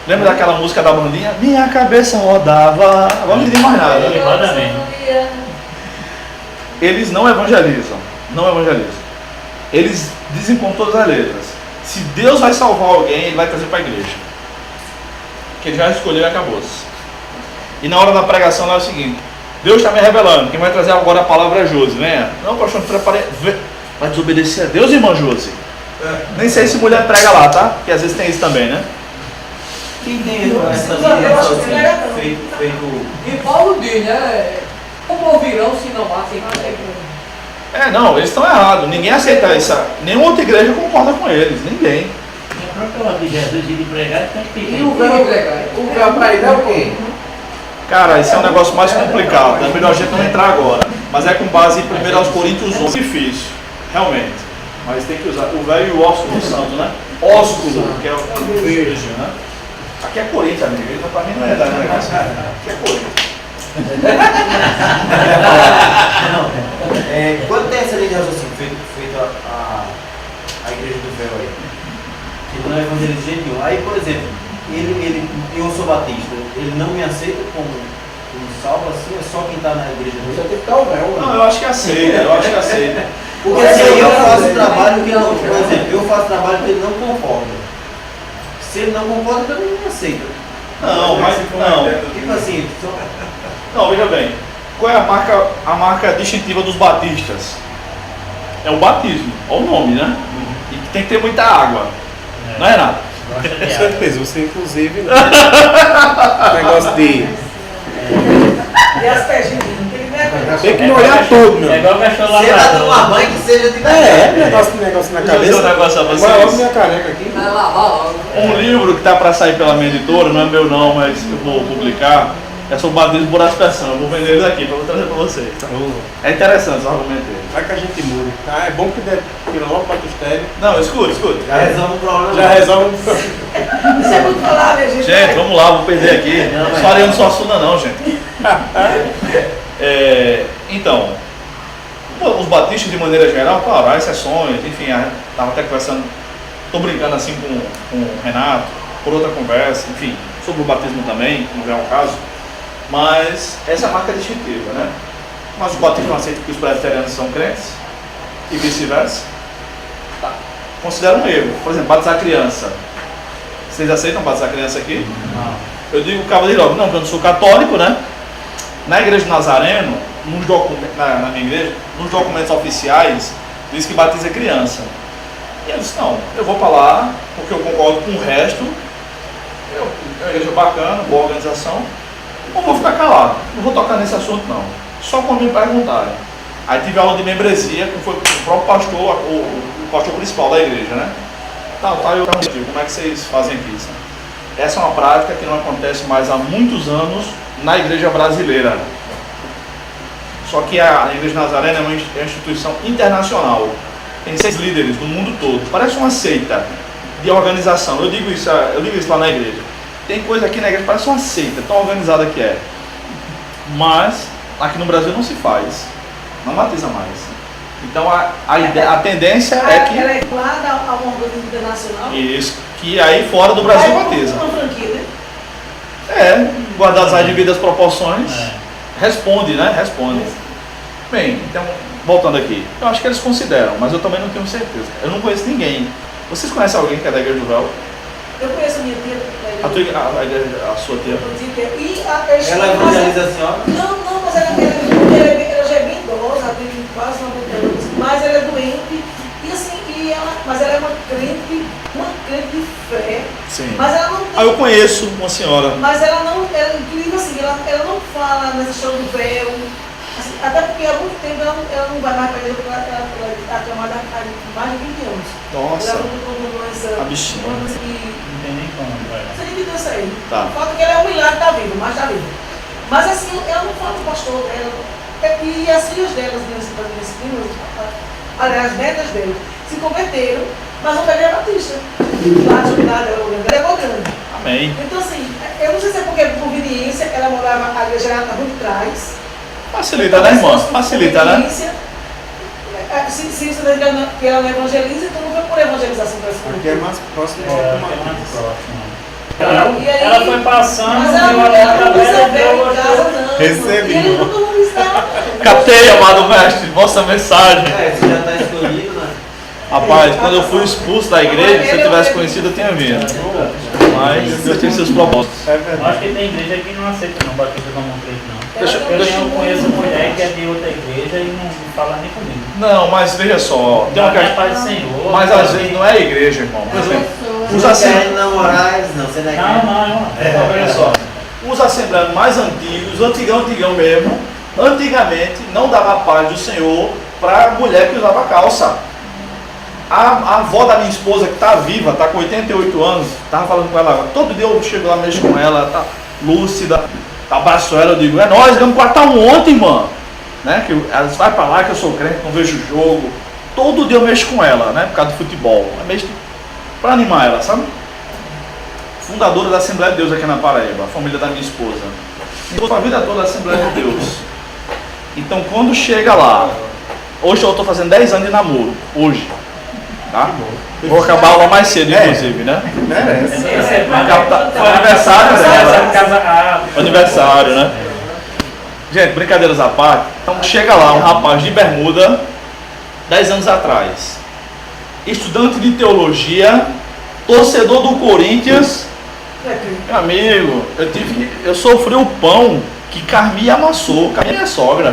Lembra daquela música da bandinha? Minha cabeça rodava. Agora não diz mais nada. Ele roda mesmo. Eles não evangelizam. Não evangelizam. Eles dizem com todas as letras: se Deus vai salvar alguém, Ele vai trazer para a igreja. Que Ele já escolheu e acabou-se. E na hora da pregação lá é o seguinte: Deus está me revelando. Quem vai trazer agora a palavra é Josi, né? Não, pastor, preparei. Vai desobedecer a Deus, irmã Josi? Nem sei se mulher prega lá, tá? Porque às vezes tem isso também, né? Quem tem essa linha assim, feito. E Paulo diz, né? Como ouvirão se não há sem Não, eles estão errados. Ninguém aceita isso. Nenhuma outra igreja concorda com eles. Ninguém. A própria ordem de Jesus de pregar tem que E o véu pregar? O véu para ele é o quê? Cara, isso é um negócio mais complicado. É melhor a gente não entrar agora. Mas é com base em 1 Coríntios 11. Difícil, realmente. Mas tem que usar o velho e o ósculo santo, né? Ósculo, que é o verde, né? Aqui é Corinthians, amigo. Então, pra mim não é da negócio. Aqui é Corinthians. Quando tem essa linha de raciocínio feito a igreja do véu aí, que não é evangeliza de jeito nenhum. Aí, por exemplo, eu sou batista, ele não me aceita como salvo assim, é só quem está na igreja do véu. Você tem que estar o véu. Não, eu acho que aceita. Porque se eu faço trabalho que não, por exemplo, eu faço trabalho que ele não concorda. Se ele não concorda, então ele não aceita. Não, mas não. Tipo assim, Não, veja bem. Qual é a marca distintiva dos batistas? É o batismo. Olha o nome, né? E tem que ter muita água. Não é nada? gosta de Com água. certeza, você inclusive, né? O negócio de. E as pejinhas, ele não é Tem que molhar tudo, meu. É igual cachorro se ele tá tomando lavador. banho que seja de Negócio na Deixa eu dizer cabeça. um negócio a Maior vocês. que minha caneca aqui. Vai lavar logo. Um livro que está para sair pela minha editora, não é meu não, mas eu vou publicar, é sobre o batismo por aspersão. Eu vou vender ele aqui, vou trazer para vocês. Tá? É interessante esse argumento dele. Vai que a gente muda. Tá? É bom que der tira logo para o Não, escute. Já resolve o problema. Já resolve. Isso é muito falar, né, gente? Gente, vamos lá, vou perder aqui. Não sou Ariano Suassuna não, gente. Então, os batistas de maneira geral, claro, há exceções, enfim, estava até conversando, estou brincando assim com o Renato, por outra conversa, enfim, sobre o batismo também, que não é o caso, mas essa é a marca distintiva, né? Mas os batistas não aceitam que os presbiterianos são crentes e vice-versa. Tá. Considera um erro, por exemplo, batizar criança. Vocês aceitam batizar criança aqui? Não. Eu digo cavaleiro, não, porque eu não sou católico, né? Na igreja de Nazareno, na minha igreja, nos documentos oficiais, diz que batiza criança. E eu disse, não, eu vou para lá, porque eu concordo com o resto, é uma igreja bacana, boa organização, não vou ficar calado, não vou tocar nesse assunto não, só quando me perguntarem. Aí tive aula de membresia, que foi o próprio pastor, o pastor principal da igreja, né? Tá, eu perguntei, como é que vocês fazem aqui? Essa é uma prática que não acontece mais há muitos anos na igreja brasileira. Só que a Igreja de Nazareno é uma instituição internacional. Tem 6 líderes do mundo todo. Parece uma seita de organização. Eu digo isso lá na igreja. Tem coisa aqui na igreja que parece uma seita, tão organizada que é. Mas aqui no Brasil não se faz. Não batiza mais. Então a tendência é que... Ela é clara a uma organização internacional? Isso. Que aí fora do Brasil batiza. Uma franquia, né? Guardadas as devidas proporções, responde, né? Responde. Bem, então, voltando aqui, eu acho que eles consideram, mas eu também não tenho certeza. Eu não conheço ninguém. Vocês conhecem alguém que é da Igreja do Véu? Eu conheço a minha tia. A sua tia? E ela evangeliza a senhora? Não, mas ela já é bem idosa, ela tem quase 90 anos, mas ela é doente. E assim, mas ela é uma crente de fé. Sim. Mas ela não tem. Eu conheço uma senhora. Mas ela não, inclusive assim, ela não fala nessa história do véu. Assim, até porque há muito tempo ela não vai mais para ele, porque ela está acamada há mais de 20 anos. Nossa. Ela não doença. A bichinha. Uma doença que. Não tem nem como, vai. Não sei de doença aí. Tá. Falta que ele é um milagre, tá vivo, mas tá vivo. Mas assim, eu não falo do pastor dela. E as filhas delas, minhas primas, aliás, as netas dele, se converteram, mas não peguei a Batista. Lá de Unidade, ela é grande. Amém. Então assim, eu não sei se é porque por conveniência, ela morava, a igreja era na rua de trás. Facilita, né, irmão? Facilita, né? Se isso que ela não evangeliza, então não foi por evangelização para esse Porque é mais próximo do É, mar. mais próximo. E aí- Ela foi passando, Mas ela viu não a recebeu tabela, em casa, não. Recebi. E ele nunca não visitava. Captei, amado mestre, vossa mensagem. Você já está escolhido, né? Rapaz, quando eu fui expulso da igreja, se eu tivesse conhecido, eu tinha vindo. Mas eu tinha seus propósitos. É Eu verdade. acho que tem igreja que não aceita não, batista como um crente não. Deixa- Eu conheço mulher que é de outra igreja e não fala nem comigo. Não, mas veja só, tem uma Não é questão. paz do Senhor. Mas às vezes não é igreja, irmão. Por exemplo, os Você assembleianos. quer namorar eles não, você não quer. Não, Veja só, os assembleanos mais antigos, antigão mesmo, antigamente não dava paz do Senhor para mulher que usava calça. A avó da minha esposa, que está viva, está com 88 anos, estava falando com ela, todo dia eu chego lá, mexo com ela, tá lúcida, abraço ela, eu digo, é nóis, vamos quartar um ontem, mano. Né? Que elas vai para lá que eu sou crente, não vejo o jogo. Todo dia eu mexo com ela, né? Por causa do futebol. Eu mexo para animar ela, sabe? Fundadora da Assembleia de Deus aqui na Paraíba, a família da minha esposa. Enquanto a vida toda da Assembleia de Deus. Então quando chega lá, hoje eu estou fazendo 10 anos de namoro, hoje. Tá? Vou acabar a aula mais cedo, inclusive, né? Foi aniversário, né? Aniversário, né? Gente, brincadeiras à parte. Então chega lá um rapaz de bermuda, 10 anos atrás, estudante de teologia, torcedor do Corinthians. Meu amigo, eu sofri o pão que Carmi amassou, Carmi é minha sogra.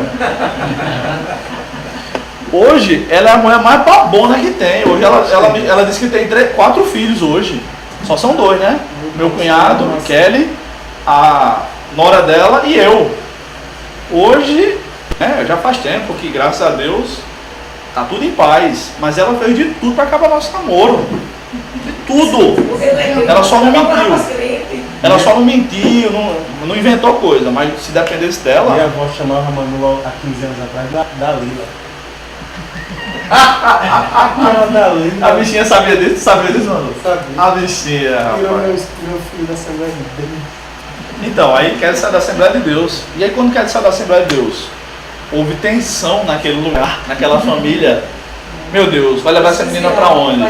Hoje, ela é a mulher mais babona que tem. Hoje ela disse que tem 4 filhos hoje. Só são 2, né? Meu cunhado, Kelly, a nora dela e eu. Hoje, já faz tempo que, graças a Deus, tá tudo em paz. Mas ela fez de tudo para acabar nosso namoro. De tudo. Ela só não mentiu. Ela só não mentiu, não inventou coisa. Mas se dependesse dela... Minha avó chamava Manu há 15 anos atrás da Lila. A bichinha sabia disso? Sabia disso, Manu? Sabia. A bichinha, Tirou rapaz. meu filho da Assembleia de Deus. Então, aí quer sair da Assembleia de Deus. E aí quando quer sair da Assembleia de Deus, houve tensão naquele lugar, naquela família. Meu Deus, vai levar essa menina para onde?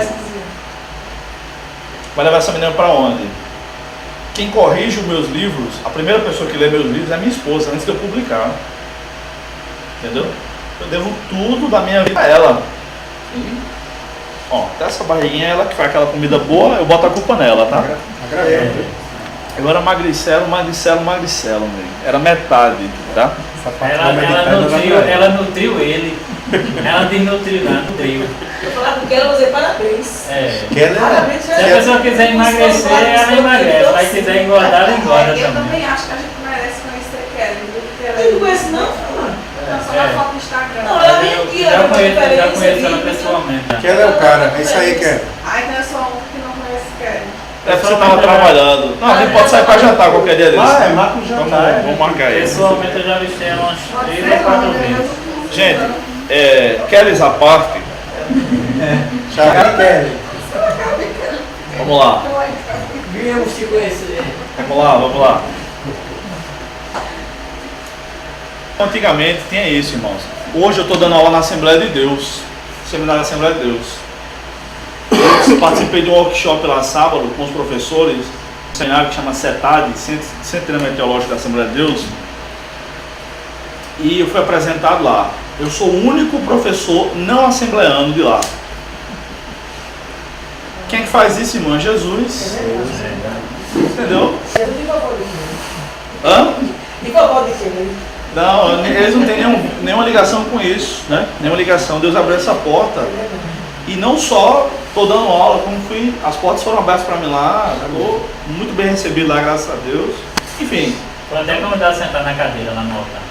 Vai levar essa menina para onde? Quem corrige os meus livros, a primeira pessoa que lê meus livros é a minha esposa, antes de eu publicar. Entendeu? Eu devo tudo da minha vida a ela. Ó, até essa barriguinha, ela que faz aquela comida boa, eu boto a culpa nela, tá? Agora magricelo, amigo. Era metade, tá? Ela nutriu ele. Ela desnutriu, não, nutriu. Eu falar com ela, vou dizer parabéns. Parabéns, Se a pessoa quiser emagrecer, ela emagrece. Se quiser engordar, ela engorda Eu também. também acho que a gente merece conhecer Kelly. Eu não conheço não, Não, só na foto no Instagram. Não, ela vem aqui, Já ela conheço ela vídeo, pessoalmente. Que ela é o cara, é isso aí que é. Ah, então eu sou um que não conhece Kelly. É porque você tava trabalhando. Não, a gente pode sair pra jantar qualquer dia desse. Marca o jantar. Vamos marcar isso. Pessoalmente eu já vesti ela umas 3 ou 4 vezes. Gente, Kelly à parte, Chaga Kelly. vamos lá. Viemos te conhecer. Vamos lá. Antigamente tinha isso, irmãos. Hoje eu estou dando aula na Assembleia de Deus. Seminário da Assembleia de Deus. Eu participei de um workshop lá sábado com os professores, um seminário que chama CETAD, Centro de Treinamento Teológico da Assembleia de Deus. E eu fui apresentado lá. Eu sou o único professor não assembleano de lá. Quem é que faz isso, irmão? Jesus. Entendeu? Hã? E vovó de quem? Não, eles não têm nenhuma ligação com isso, né? Nenhuma ligação. Deus abriu essa porta. E não só estou dando aula, como as portas foram abertas para mim lá. Estou muito bem recebido lá, graças a Deus. Enfim. Vou até convidar a sentar na cadeira lá no altar.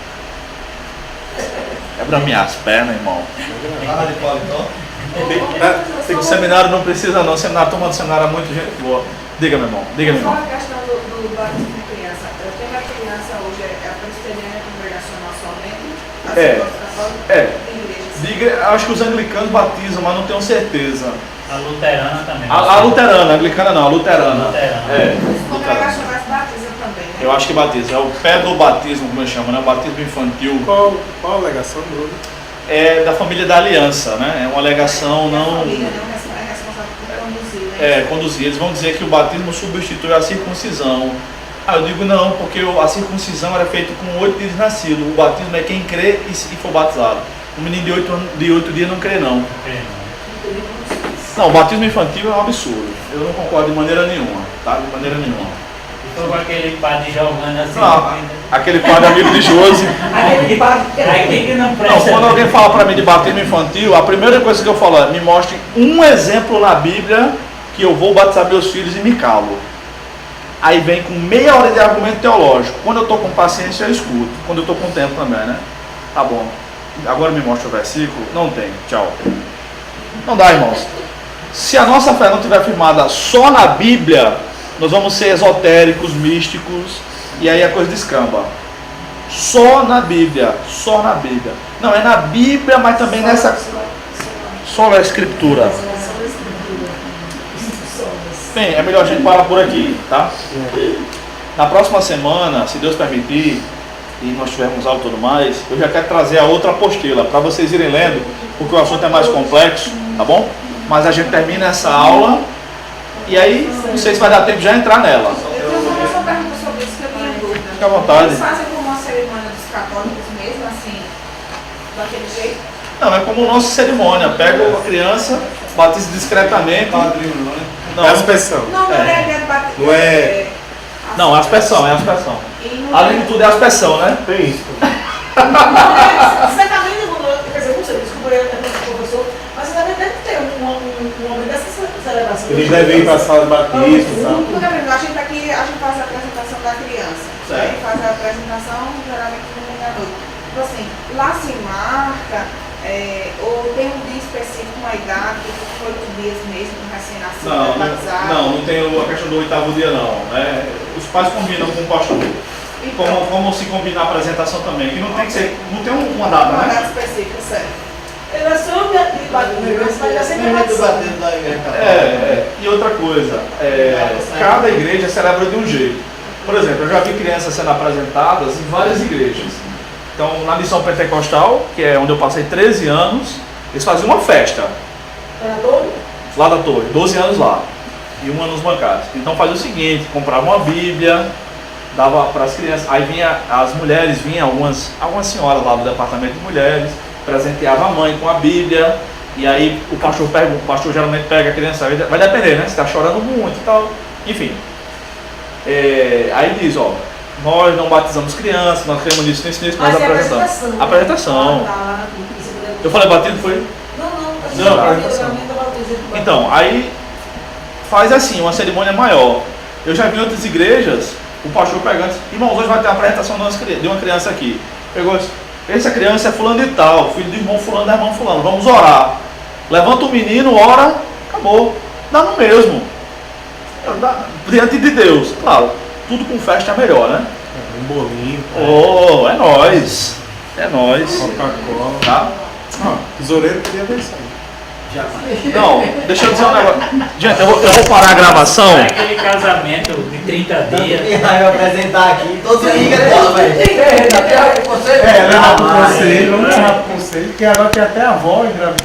Quebra minhas pernas, irmão. Ah, de paletó? O seminário não precisa não, a turma do seminário é muito gente boa. Diga, meu irmão, diga, meu Só irmão. a questão do batismo de criança. Eu tenho a criança hoje, é presbiteriana congregacional somente, De igreja, acho que os anglicanos batizam, mas não tenho certeza. A luterana também. A luterana, a anglicana não, a luterana. Luterana. os congregacionais batizam também, né? Eu acho que batiza. É o pé do batismo, como eu chamo, né? O batismo infantil. Qual a alegação, Bruno? É da família da aliança, né? É uma alegação não. A família não é responsável por conduzir, né? Conduzir. Eles vão dizer que o batismo substitui a circuncisão. Eu digo não, porque a circuncisão era feita com 8 dias de nascido. O batismo é quem crê e for batizado. O menino de 8 dias não crê não. Não, o batismo infantil é um absurdo. Eu não concordo de maneira nenhuma, tá? De maneira nenhuma. Foi com aquele padre jogando assim. Não, aquele padre amigo de Josi. Aquele que não Não, presta. quando alguém fala para mim de batismo infantil, a primeira coisa que eu falo é: me mostre um exemplo na Bíblia que eu vou batizar meus filhos e me calo. Aí vem com meia hora de argumento teológico. Quando eu estou com paciência, eu escuto. Quando eu estou com tempo também, né? Tá bom. Agora me mostra o versículo. Não tem. Tchau. Não dá, irmãos. Se a nossa fé não estiver firmada só na Bíblia, nós vamos ser esotéricos, místicos, e aí a coisa descamba. Só na Bíblia. Só na Bíblia. Não, é na Bíblia, mas também nessa... Só na Escritura. Bem, é melhor a gente parar por aqui, tá? Na próxima semana, se Deus permitir, e nós tivermos algo e tudo mais, eu já quero trazer a outra apostila, para vocês irem lendo, porque o assunto é mais complexo, tá bom? Mas a gente termina essa aula, e aí, não sei se vai dar tempo de já entrar nela. Eu tenho uma pergunta sobre isso que eu tinha dúvida. Fique à vontade. Eles fazem como uma cerimônia dos católicos mesmo, assim, daquele jeito? Não, é como nossa cerimônia, pega a criança, batiza discretamente. Não, É aspersão. Não, não é ideia de bater. Não é- Não, é aspersão, é aspersão. E não Além de tudo é aspersão, né? Tem isso. Você também, quer dizer, não sei, desculpa eu, professor, mas você também deve ter um momento dessa celebração. Eles devem ir para a sala de batismo e tal. Porque, por exemplo, a gente aqui, a gente faz a apresentação da criança. Certo. Aí faz a apresentação, geralmente no domingo à noite. Tipo assim, lá se marca, ou tem um dia específico, uma idade, tipo 8 dias mesmo, com recém-nascido, batizado. Não tem a questão do 8º dia não. Os pais combinam com o pastor. Então, Como se combinar a apresentação também. E não tem que ser, não tem uma data, uma data né? específica, certo. Ele é só de batismo, mas já sempre do batizado. batismo da igreja católica. E outra coisa, cada igreja celebra de um jeito. Por exemplo, eu já vi crianças sendo apresentadas em várias igrejas. Então, na missão pentecostal, que é onde eu passei 13 anos, eles faziam uma festa. Era todo? Lá da torre, 12 anos lá. E um ano nos bancários. Então fazia o seguinte, comprava uma Bíblia, dava para as crianças, aí vinha as mulheres, vinham algumas senhoras lá do departamento de mulheres, presenteava a mãe com a Bíblia, e aí o pastor geralmente pega a criança, vai depender, né? Se está chorando muito e tal, enfim. Aí diz, ó, nós não batizamos crianças, nós queremos nisso, nós Mas é apresentamos. Apresentação. Eu falei batido, foi? Não, apresentação. Então, aí faz assim, uma cerimônia maior. Eu já vi em outras igrejas, o pastor pegando, irmãos, hoje vai ter a apresentação de uma criança aqui. Pegou, essa criança é fulano de tal, filho do irmão fulano, da irmã fulano, vamos orar. Levanta o menino, ora, acabou. Dá no mesmo. Diante de Deus, claro, tudo com festa é melhor, né? Um bolinho. Oh, é nóis. É nóis. Coca-Cola. Tá? Tesoureiro queria ver isso aí. Não, deixa eu dizer um negócio. Gente, eu vou parar a gravação. É aquele casamento de 30 dias. Quem vai me apresentar aqui, todos os dias Leva pro conselho, vamos levar pro conselho, porque agora tem até a avó engravidada.